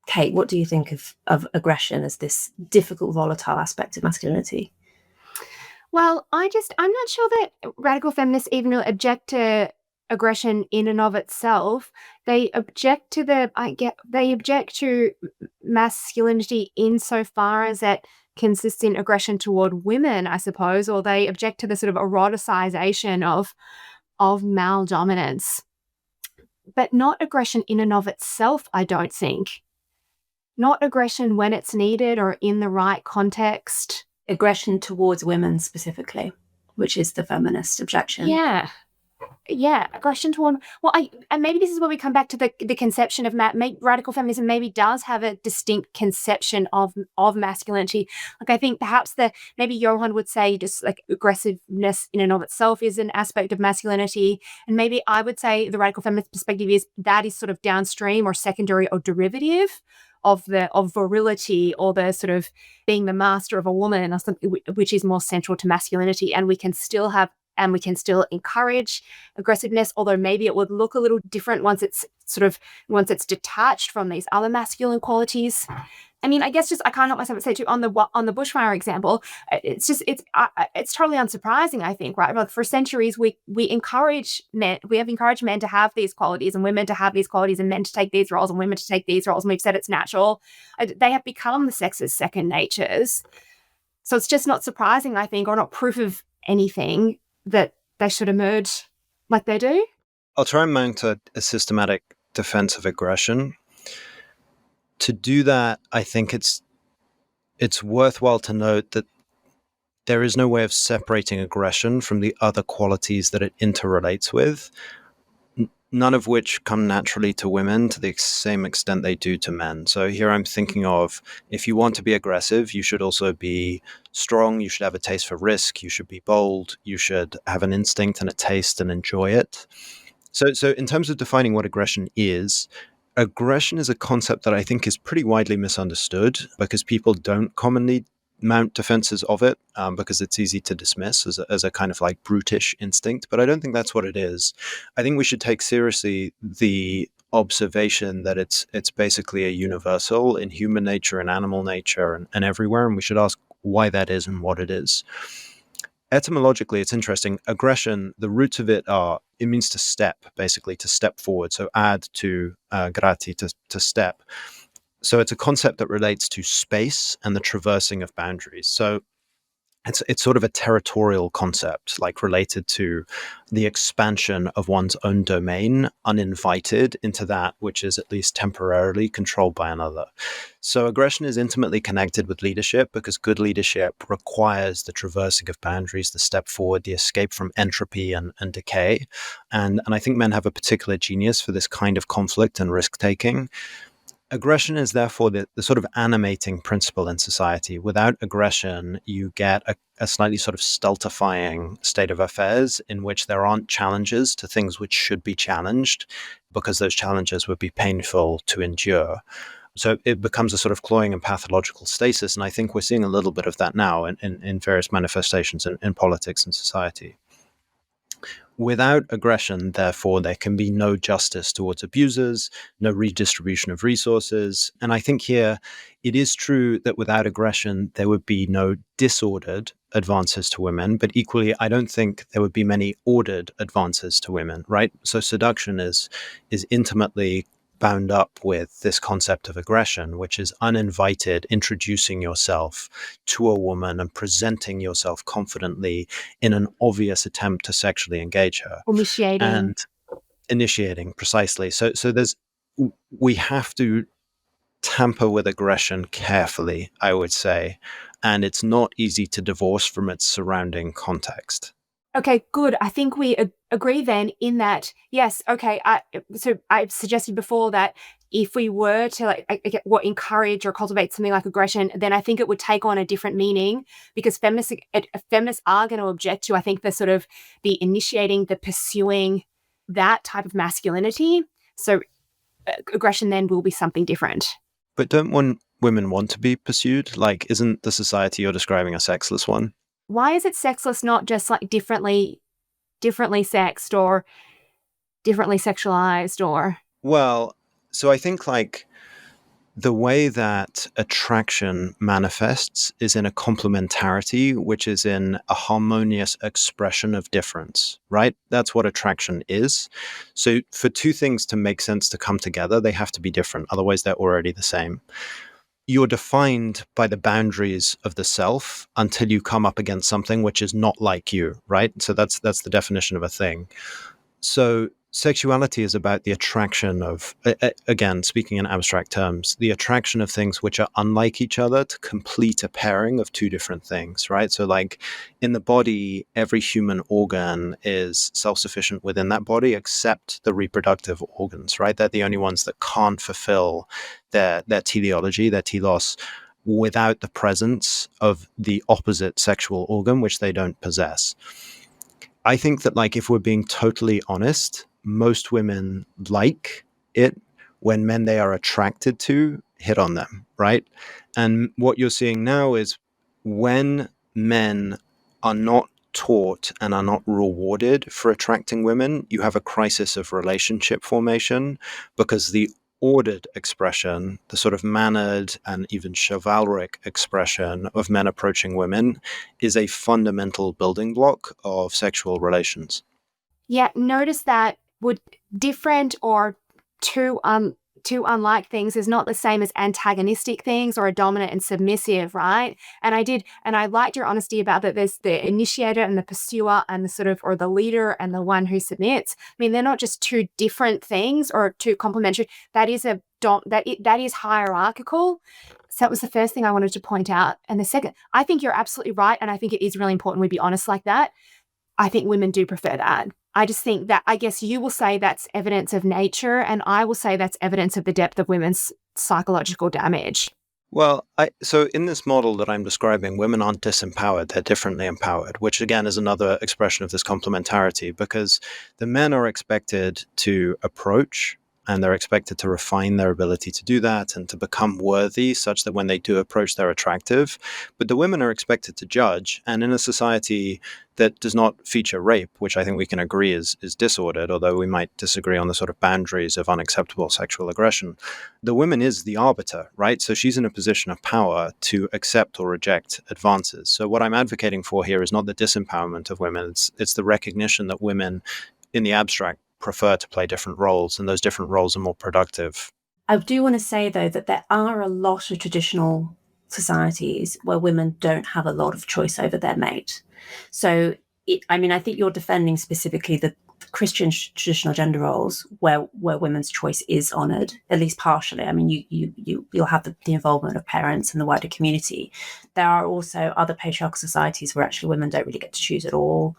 Kate, what do you think of aggression as this difficult, volatile aspect of masculinity? Well, I'm not sure that radical feminists even object to aggression in and of itself. They object to masculinity insofar as it consists in aggression toward women, I suppose, or they object to the sort of eroticization of male dominance. But not aggression in and of itself, I don't think. Not aggression when it's needed or in the right context. Aggression towards women specifically, which is the feminist objection. Yeah, aggression toward. And maybe this is where we come back to the conception of radical feminism. Maybe does have a distinct conception of masculinity. Like, I think perhaps maybe Johann would say just like aggressiveness in and of itself is an aspect of masculinity, and maybe I would say the radical feminist perspective is that is sort of downstream or secondary or derivative of virility, or the sort of being the master of a woman, or something which is more central to masculinity. And we can still encourage aggressiveness, although maybe it would look a little different once it's detached from these other masculine qualities. I mean, I guess I can't help myself but say too, on the bushfire example, it's totally unsurprising, I think, right? Like, for centuries, we encourage men, we have encouraged men to have these qualities, and women to have these qualities, and men to take these roles, and women to take these roles, and we've said it's natural. They have become the sex's second natures. So it's just not surprising, I think, or not proof of anything, that they should emerge like they do. I'll try and mount a systematic defense of aggression. To do that, I think it's worthwhile to note that there is no way of separating aggression from the other qualities that it interrelates with, none of which come naturally to women to the same extent they do to men. So here I'm thinking of, if you want to be aggressive, you should also be strong, you should have a taste for risk, you should be bold, you should have an instinct and a taste and enjoy it. So in terms of defining what aggression is a concept that I think is pretty widely misunderstood, because people don't commonly mount defenses of it, because it's easy to dismiss as a kind of like brutish instinct. But I don't think that's what it is. I think we should take seriously the observation that it's basically a universal in human nature and animal nature and everywhere, and we should ask why that is and what it is. Etymologically, it's interesting. Aggression, the roots of it means to step, basically, to step forward. So add to grati, to step. So it's a concept that relates to space and the traversing of boundaries. So it's sort of a territorial concept, like related to the expansion of one's own domain, uninvited into that which is at least temporarily controlled by another. So aggression is intimately connected with leadership because good leadership requires the traversing of boundaries, the step forward, the escape from entropy and decay. And I think men have a particular genius for this kind of conflict and risk taking. Aggression is therefore the sort of animating principle in society. Without aggression, you get a slightly sort of stultifying state of affairs in which there aren't challenges to things which should be challenged because those challenges would be painful to endure. So it becomes a sort of cloying and pathological stasis. And I think we're seeing a little bit of that now in various manifestations in politics and society. Without aggression, therefore, there can be no justice towards abusers, no redistribution of resources. And I think here it is true that without aggression, there would be no disordered advances to women. But equally, I don't think there would be many ordered advances to women, right? So seduction is intimately bound up with this concept of aggression, which is uninvited, introducing yourself to a woman and presenting yourself confidently in an obvious attempt to sexually engage her. Initiating, precisely. So we have to tamper with aggression carefully, I would say, and it's not easy to divorce from its surrounding context. Okay, good. I think we agree then in that, yes, okay, so I've suggested before that if we were to encourage or cultivate something like aggression, then I think it would take on a different meaning because feminists are going to object to, I think, the sort of the initiating, the pursuing that type of masculinity. So aggression then will be something different. But don't women want to be pursued? Like, isn't the society you're describing a sexless one? Why is it sexless, not just like differently sexed or differently sexualized or? Well, so I think like the way that attraction manifests is in a complementarity, which is in a harmonious expression of difference, right? That's what attraction is. So for two things to make sense to come together, they have to be different. Otherwise, they're already the same. You're defined by the boundaries of the self until you come up against something which is not like you, right? So that's the definition of a thing. So sexuality is about the attraction of, again, speaking in abstract terms, the attraction of things which are unlike each other to complete a pairing of two different things, right? So like in the body, every human organ is self-sufficient within that body except the reproductive organs, right? They're the only ones that can't fulfill their teleology, their telos, without the presence of the opposite sexual organ, which they don't possess. I think that, like, if we're being totally honest, most women like it when men they are attracted to hit on them, right? And what you're seeing now is when men are not taught and are not rewarded for attracting women, you have a crisis of relationship formation because the ordered expression, the sort of mannered and even chivalric expression of men approaching women is a fundamental building block of sexual relations. Yeah, notice that would different or two unlike things is not the same as antagonistic things or a dominant and submissive, right? And I liked your honesty about that there's the initiator and the pursuer and the sort of, or the leader and the one who submits. I mean, they're not just two different things or two complementary. That is that is hierarchical. So that was the first thing I wanted to point out. And the second, I think you're absolutely right. And I think it is really important we be honest like that. I think women do prefer that. I just think that, I guess you will say that's evidence of nature, and I will say that's evidence of the depth of women's psychological damage. Well, so in this model that I'm describing, women aren't disempowered, they're differently empowered, which again is another expression of this complementarity, because the men are expected to approach and they're expected to refine their ability to do that and to become worthy such that when they do approach, they're attractive. But the women are expected to judge. And in a society that does not feature rape, which I think we can agree is disordered, although we might disagree on the sort of boundaries of unacceptable sexual aggression, the woman is the arbiter, right? So she's in a position of power to accept or reject advances. So what I'm advocating for here is not the disempowerment of women. It's the recognition that women in the abstract prefer to play different roles, and those different roles are more productive. I do want to say, though, that there are a lot of traditional societies where women don't have a lot of choice over their mate. So, I think you're defending specifically the Christian traditional gender roles where women's choice is honoured, at least partially. I mean, you'll have the involvement of parents and the wider community. There are also other patriarchal societies where actually women don't really get to choose at all,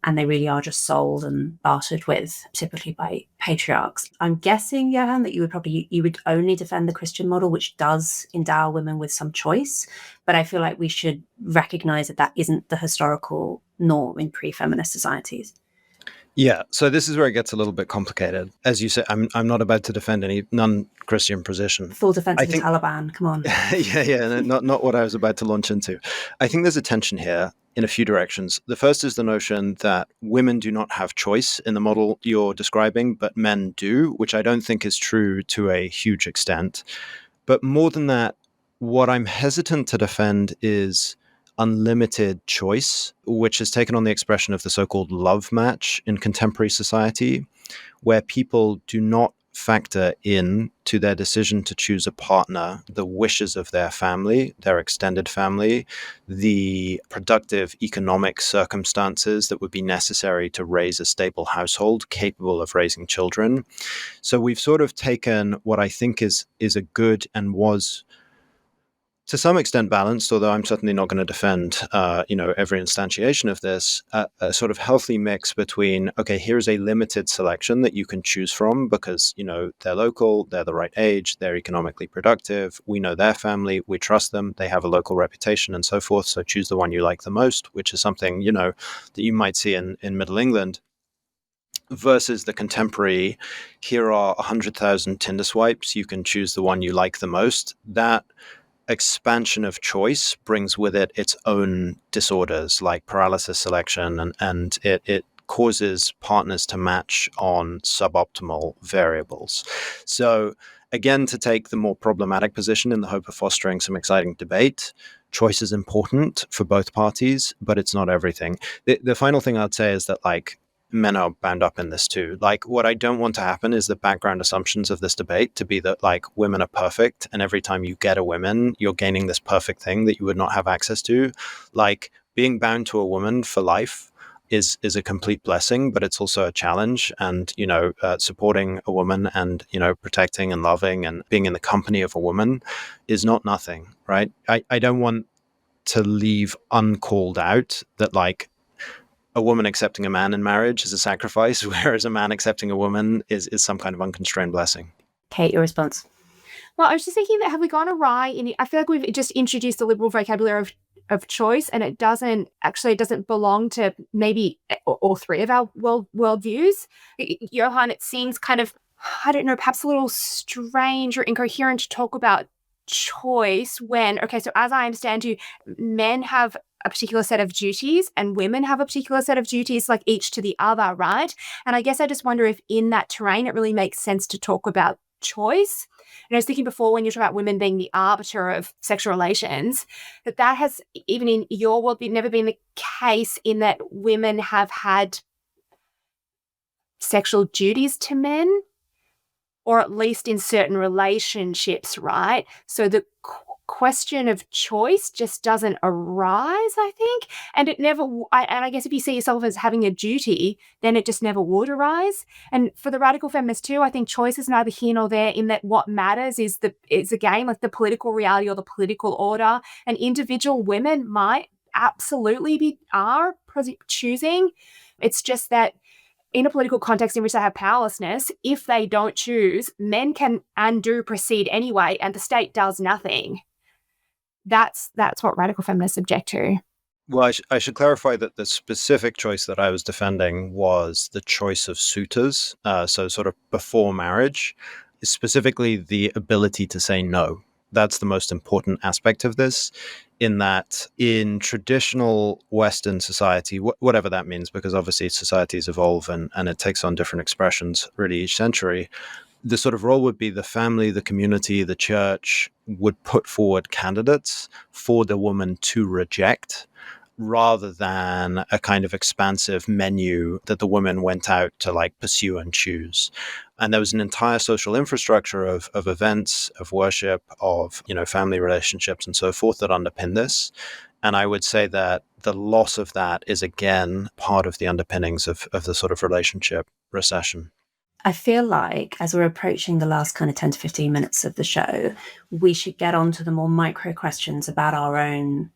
and they really are just sold and bartered with, typically by patriarchs. I'm guessing, Johann, that you would only defend the Christian model, which does endow women with some choice. But I feel like we should recognise that isn't the historical norm in pre-feminist societies. Yeah, so this is where it gets a little bit complicated. As you say, I'm not about to defend any non-Christian position. Full defense of the Taliban, come on. Yeah, not what I was about to launch into. I think there's a tension here in a few directions. The first is the notion that women do not have choice in the model you're describing, but men do, which I don't think is true to a huge extent. But more than that, what I'm hesitant to defend is unlimited choice, which has taken on the expression of the so-called love match in contemporary society, where people do not factor in to their decision to choose a partner the wishes of their family, their extended family, the productive economic circumstances that would be necessary to raise a stable household capable of raising children. So we've sort of taken what I think is a good and was to some extent balanced, although I'm certainly not going to defend, every instantiation of this, a sort of healthy mix between, okay, here's a limited selection that you can choose from because, they're local, they're the right age, they're economically productive, we know their family, we trust them, they have a local reputation and so forth, so choose the one you like the most, which is something, that you might see in Middle England. Versus the contemporary, here are 100,000 Tinder swipes, you can choose the one you like the most. That expansion of choice brings with it its own disorders like paralysis selection, and it causes partners to match on suboptimal variables. So again, to take the more problematic position in the hope of fostering some exciting debate, choice is important for both parties, but it's not everything. The final thing I'd say is that men are bound up in this too. What I don't want to happen is the background assumptions of this debate to be that women are perfect, and every time you get a woman, you're gaining this perfect thing that you would not have access to. Being bound to a woman for life is a complete blessing, but it's also a challenge. And, supporting a woman and, protecting and loving and being in the company of a woman is not nothing, right? I don't want to leave uncalled out that a woman accepting a man in marriage is a sacrifice, whereas a man accepting a woman is some kind of unconstrained blessing. Kate, your response? Well, I was just thinking that have we gone awry I feel like we've just introduced the liberal vocabulary of choice, and it doesn't belong to maybe all three of our worldviews. Johann, it seems kind of, I don't know, perhaps a little strange or incoherent to talk about choice when, okay, so as I understand you, men have a particular set of duties and women have a particular set of duties, each to the other, right? And I guess I just wonder if in that terrain, it really makes sense to talk about choice. And I was thinking before, when you talk about women being the arbiter of sexual relations, that has, even in your world, never been the case in that women have had sexual duties to men, or at least in certain relationships, right? So the question of choice just doesn't arise, I think. And it never, I guess if you see yourself as having a duty, then it just never would arise. And for the radical feminists too, I think choice is neither here nor there, in that what matters is again, the political reality or the political order. And individual women might absolutely are choosing. It's just that in a political context in which they have powerlessness, if they don't choose, men can and do proceed anyway, and the state does nothing. That's what radical feminists object to. Well, I should clarify that the specific choice that I was defending was the choice of suitors, so sort of before marriage, specifically the ability to say no. That's the most important aspect of this, in that in traditional Western society, whatever that means, because obviously societies evolve and it takes on different expressions really each century, the sort of role would be the family, the community, the church would put forward candidates for the woman to reject, rather than a kind of expansive menu that the woman went out to pursue and choose. And there was an entire social infrastructure of events, of worship, of, family relationships and so forth that underpin this. And I would say that the loss of that is, again, part of the underpinnings of the sort of relationship recession. I feel like as we're approaching the last kind of 10 to 15 minutes of the show, we should get on to the more micro questions about our own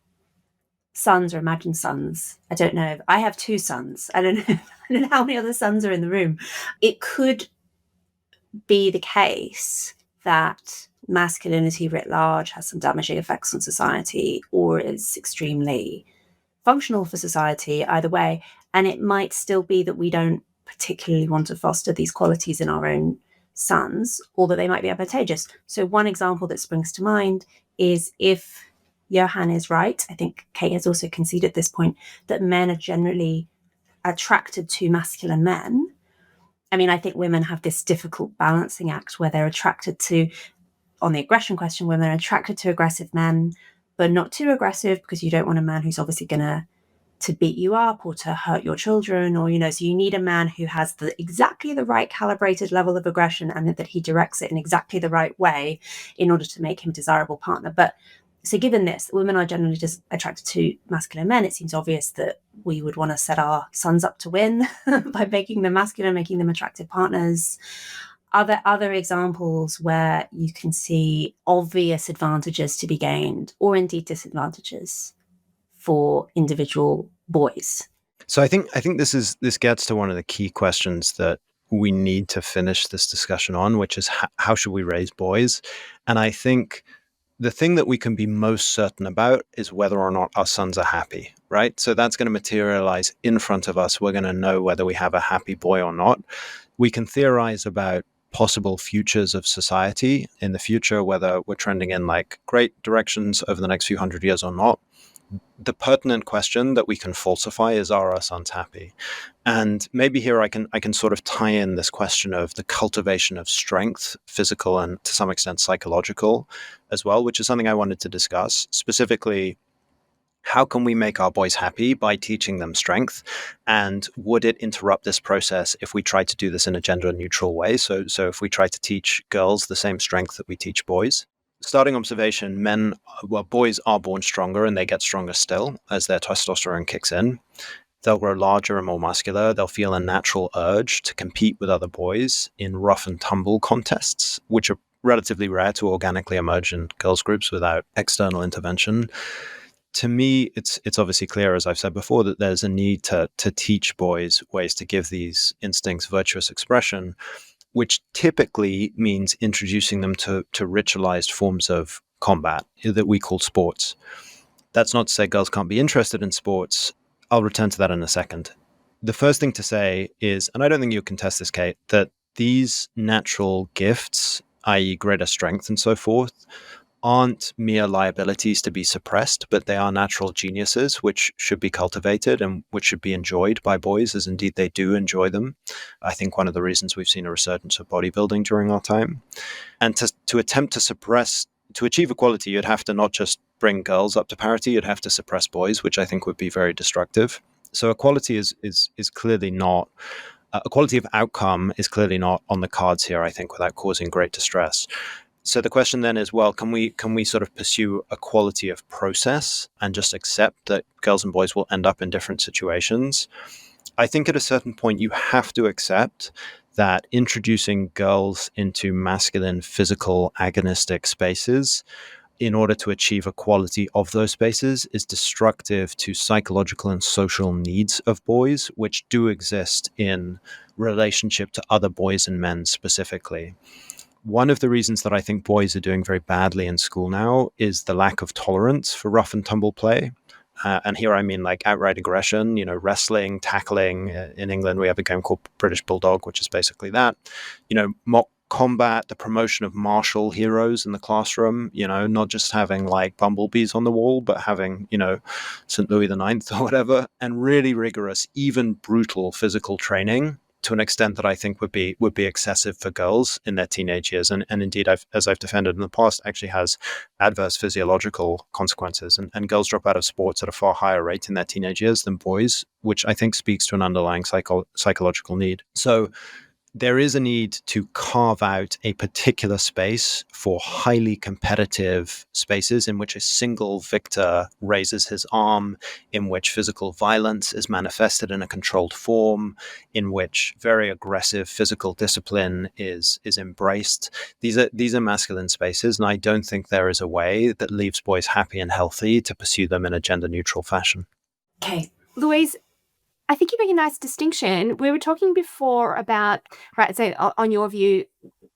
sons or imagined sons. I don't know. I have 2 sons. I don't know how many other sons are in the room. It could be the case that masculinity writ large has some damaging effects on society, or is extremely functional for society, either way. And it might still be that we don't particularly want to foster these qualities in our own sons, or that they might be advantageous. So one example that springs to mind is, if Johann is right, I think Kate has also conceded at this point, that men are generally attracted to masculine men. I mean, I think women have this difficult balancing act where they're attracted to, on the aggression question, women are attracted to aggressive men, but not too aggressive, because you don't want a man who's obviously going to beat you up or to hurt your children, or, so you need a man who has exactly the right calibrated level of aggression, and that he directs it in exactly the right way in order to make him a desirable partner. But so given this, women are generally just attracted to masculine men. It seems obvious that we would want to set our sons up to win by making them masculine, making them attractive partners. Other examples where you can see obvious advantages to be gained, or indeed disadvantages for individual boys? So I think this gets to one of the key questions that we need to finish this discussion on, which is how should we raise boys? And I think the thing that we can be most certain about is whether or not our sons are happy, right? So that's going to materialize in front of us. We're going to know whether we have a happy boy or not. We can theorize about possible futures of society in the future, whether we're trending in like great directions over the next few hundred years or not. The pertinent question that we can falsify is, are our sons happy? And maybe here I can sort of tie in this question of the cultivation of strength, physical and to some extent psychological as well, which is something I wanted to discuss. Specifically, how can we make our boys happy by teaching them strength? And would it interrupt this process if we try to do this in a gender neutral way? So if we try to teach girls the same strength that we teach boys? Starting observation, boys are born stronger, and they get stronger still as their testosterone kicks in. They'll grow larger and more muscular. They'll feel a natural urge to compete with other boys in rough and tumble contests, which are relatively rare to organically emerge in girls' groups without external intervention. To me, it's obviously clear, as I've said before, that there's a need to teach boys ways to give these instincts virtuous expression, which typically means introducing them to ritualized forms of combat that we call sports. That's not to say girls can't be interested in sports. I'll return to that in a second. The first thing to say is, and I don't think you contest this, Kate, that these natural gifts, i.e. greater strength and so forth, aren't mere liabilities to be suppressed, but they are natural geniuses which should be cultivated and which should be enjoyed by boys, as indeed they do enjoy them. I think one of the reasons we've seen a resurgence of bodybuilding during our time. And to attempt to achieve equality, you'd have to not just bring girls up to parity, you'd have to suppress boys, which I think would be very destructive. So equality is clearly not, equality of outcome is clearly not on the cards here, I think, without causing great distress. So the question then is, well, can we sort of pursue a quality of process and just accept that girls and boys will end up in different situations? I think at a certain point you have to accept that introducing girls into masculine, physical, agonistic spaces in order to achieve equality of those spaces is destructive to psychological and social needs of boys, which do exist in relationship to other boys and men specifically. One of the reasons that I think boys are doing very badly in school now is the lack of tolerance for rough and tumble play. And here I mean like outright aggression, wrestling, tackling. In England, we have a game called British Bulldog, which is basically that. Mock combat, the promotion of martial heroes in the classroom, not just having like bumblebees on the wall, but having, St. Louis IX or whatever, and really rigorous, even brutal physical training to an extent that I think would be excessive for girls in their teenage years. And indeed, as I've defended in the past, actually has adverse physiological consequences. And girls drop out of sports at a far higher rate in their teenage years than boys, which I think speaks to an underlying psychological need. So there is a need to carve out a particular space for highly competitive spaces in which a single victor raises his arm, in which physical violence is manifested in a controlled form, in which very aggressive physical discipline is embraced. These are masculine spaces, and I don't think there is a way that leaves boys happy and healthy to pursue them in a gender neutral fashion. Okay. Louise, I think you make a nice distinction. We were talking before about, right, so on your view,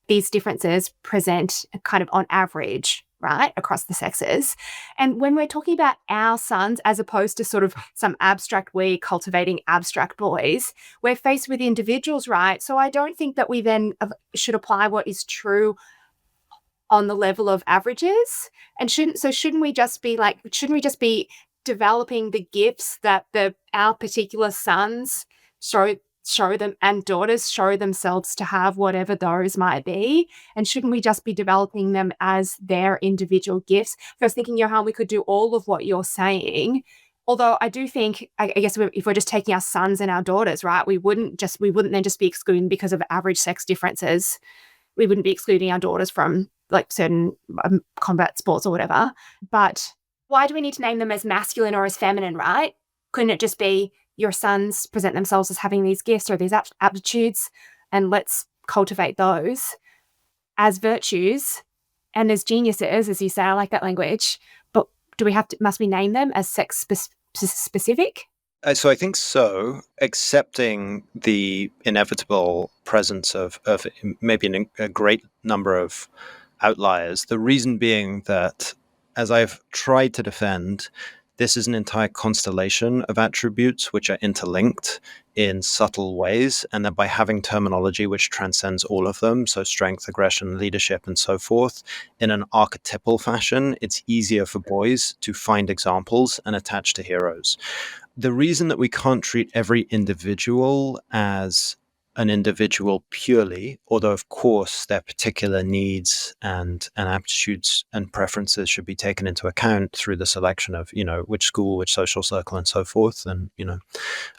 these differences present kind of on average, right, across the sexes. And when we're talking about our sons, as opposed to sort of some abstract we cultivating abstract boys, we're faced with individuals, right? So I don't think that we then should apply what is true on the level of averages. And shouldn't we just be developing the gifts that our particular sons show them, and daughters show themselves to have, whatever those might be? And shouldn't we just be developing them as their individual gifts? I was thinking, Johann, we could do all of what you're saying. Although I do think, I guess if we're just taking our sons and our daughters, right, we wouldn't then just be excluding because of average sex differences. We wouldn't be excluding our daughters from like certain combat sports or whatever. But why do we need to name them as masculine or as feminine, right? Couldn't it just be your sons present themselves as having these gifts or these aptitudes, and let's cultivate those as virtues and as geniuses, as you say? I like that language. But must we name them as sex specific? So I think so, accepting the inevitable presence of maybe a great number of outliers. The reason being that, as I've tried to defend, this is an entire constellation of attributes which are interlinked in subtle ways, and that by having terminology which transcends all of them, so strength, aggression, leadership, and so forth, in an archetypal fashion, it's easier for boys to find examples and attach to heroes. The reason that we can't treat every individual as an individual purely, although of course their particular needs and aptitudes and preferences should be taken into account through the selection of, which school, which social circle, and so forth. And,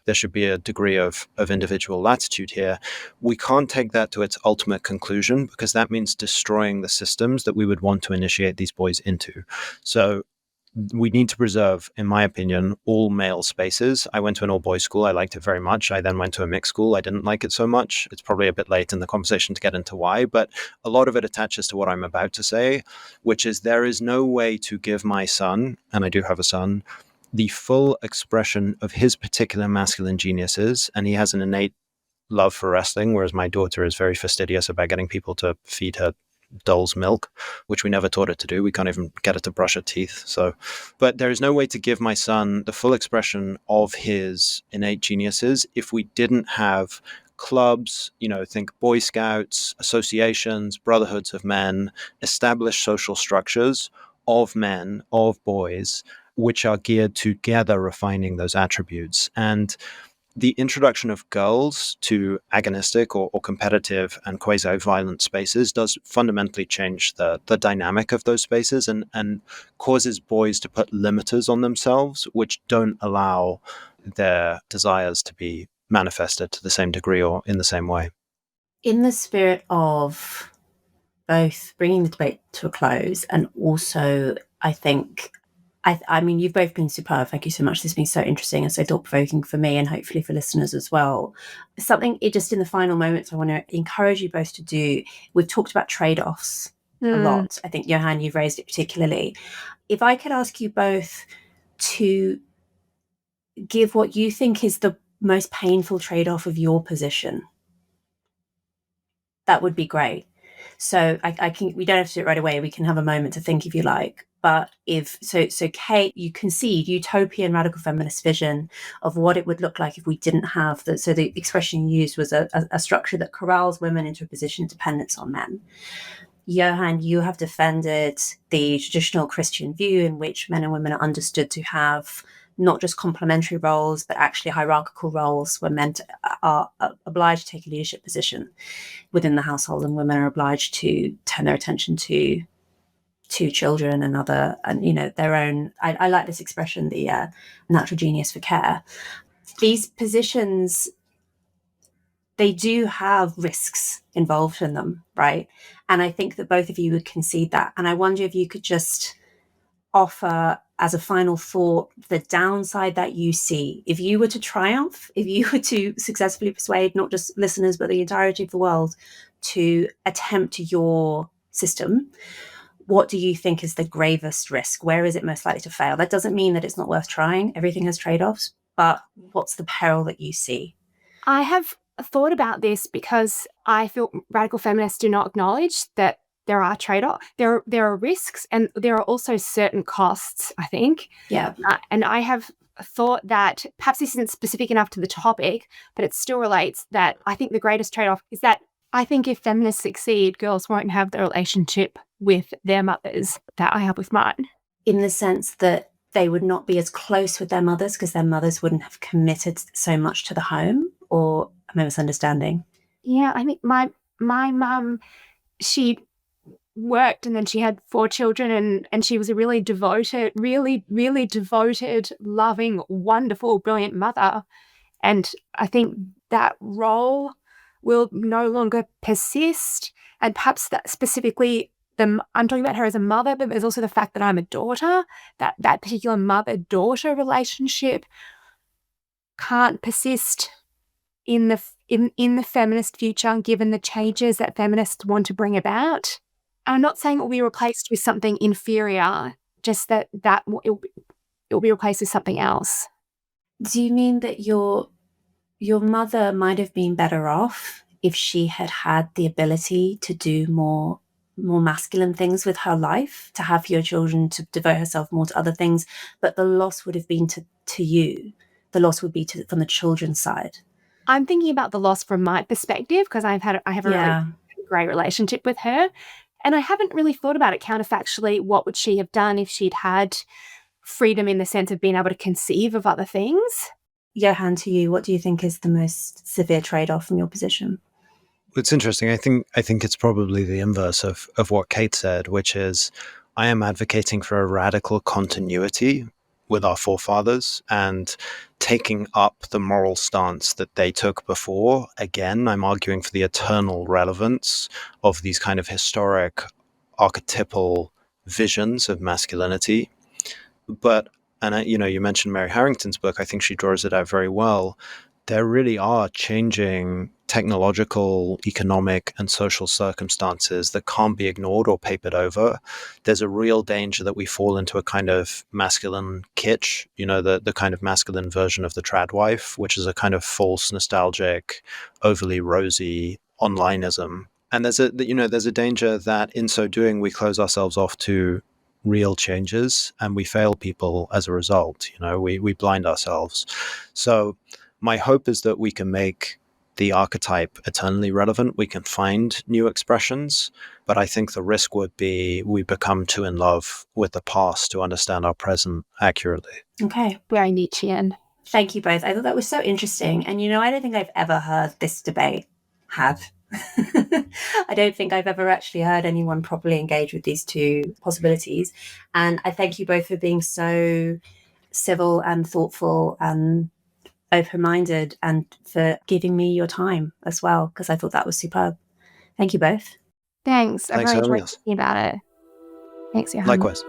there should be a degree of individual latitude here. We can't take that to its ultimate conclusion, because that means destroying the systems that we would want to initiate these boys into. So we need to preserve, in my opinion, all male spaces. I went to an all-boys school. I liked it very much. I then went to a mixed school. I didn't like it so much. It's probably a bit late in the conversation to get into why, but a lot of it attaches to what I'm about to say, which is there is no way to give my son, and I do have a son, the full expression of his particular masculine geniuses, and he has an innate love for wrestling, whereas my daughter is very fastidious about getting people to feed her doll's milk, which we never taught her to do. We can't even get her to brush her teeth. But there is no way to give my son the full expression of his innate geniuses if we didn't have clubs, think Boy Scouts, associations, brotherhoods of men, established social structures of men, of boys, which are geared together refining those attributes. And the introduction of girls to agonistic or competitive and quasi-violent spaces does fundamentally change the dynamic of those spaces and causes boys to put limiters on themselves, which don't allow their desires to be manifested to the same degree or in the same way. In the spirit of both bringing the debate to a close and also, I think, I mean, you've both been superb. Thank you so much. This has been so interesting and so thought-provoking for me and hopefully for listeners as well. Something just in the final moments I want to encourage you both to do. We've talked about trade-offs a lot. I think, Johann, you've raised it particularly. If I could ask you both to give what you think is the most painful trade-off of your position, that would be great. So we don't have to do it right away. We can have a moment to think if you like. But so Kate, you concede utopian radical feminist vision of what it would look like if we didn't have the expression you used was a structure that corrals women into a position of dependence on men. Johann, you have defended the traditional Christian view in which men and women are understood to have not just complementary roles, but actually hierarchical roles where men are obliged to take a leadership position within the household, and women are obliged to turn their attention to children and their own. I like this expression, the natural genius for care. These positions they do have risks involved in them, right? And I think that both of you would concede that. And I wonder if you could just offer as a final thought the downside that you see. If you were to triumph, if you were to successfully persuade not just listeners, but the entirety of the world to attempt your system, what do you think is the gravest risk? Where is it most likely to fail? That doesn't mean that it's not worth trying. Everything has trade-offs, but what's the peril that you see? I have thought about this because I feel radical feminists do not acknowledge that there are trade-offs. There are risks, and there are also certain costs, I think. Yeah. And I have thought that perhaps this isn't specific enough to the topic, but it still relates, that I think the greatest trade-off is that I think if feminists succeed, girls won't have the relationship with their mothers that I have with mine. In the sense that they would not be as close with their mothers because their mothers wouldn't have committed so much to the home, or am I misunderstanding? Yeah, I think my mum, she worked and then she had 4 children, and she was a really devoted, really devoted, loving, wonderful, brilliant mother. And I think that role will no longer persist. And perhaps that specifically, I'm talking about her as a mother, but there's also the fact that I'm a daughter, that particular mother-daughter relationship can't persist in the feminist future, given the changes that feminists want to bring about. I'm not saying it will be replaced with something inferior, just that it will be replaced with something else. Do you mean that your mother might have been better off if she had had the ability to do more masculine things with her life, to have your children, to devote herself more to other things, but the loss would have been to you. The loss would be from the children's side. I'm thinking about the loss from my perspective, because I have a really great relationship with her. And I haven't really thought about it counterfactually. What would she have done if she'd had freedom in the sense of being able to conceive of other things? Johann, to you, what do you think is the most severe trade-off from your position? It's interesting. I think it's probably the inverse of what Kate said, which is I am advocating for a radical continuity with our forefathers and taking up the moral stance that they took before. Again, I'm arguing for the eternal relevance of these kind of historic archetypal visions of masculinity. But, and you mentioned Mary Harrington's book, I think she draws it out very well. There really are changing technological, economic, and social circumstances that can't be ignored or papered over. There's a real danger that we fall into a kind of masculine kitsch, the kind of masculine version of the trad wife, which is a kind of false, nostalgic, overly rosy onlineism. And there's a danger that in so doing, we close ourselves off to real changes and we fail people as a result. We blind ourselves. So my hope is that we can make the archetype eternally relevant. We can find new expressions, but I think the risk would be we become too in love with the past to understand our present accurately. Okay. Very Nietzschean. Thank you both. I thought that was so interesting. And, I don't think I've ever heard this debate had. I don't think I've ever actually heard anyone properly engage with these two possibilities. And I thank you both for being so civil and thoughtful and open-minded, and for giving me your time as well, because I thought that was superb. Thank you both. Thanks. I really enjoyed thinking about it. Thanks, Johann. Likewise.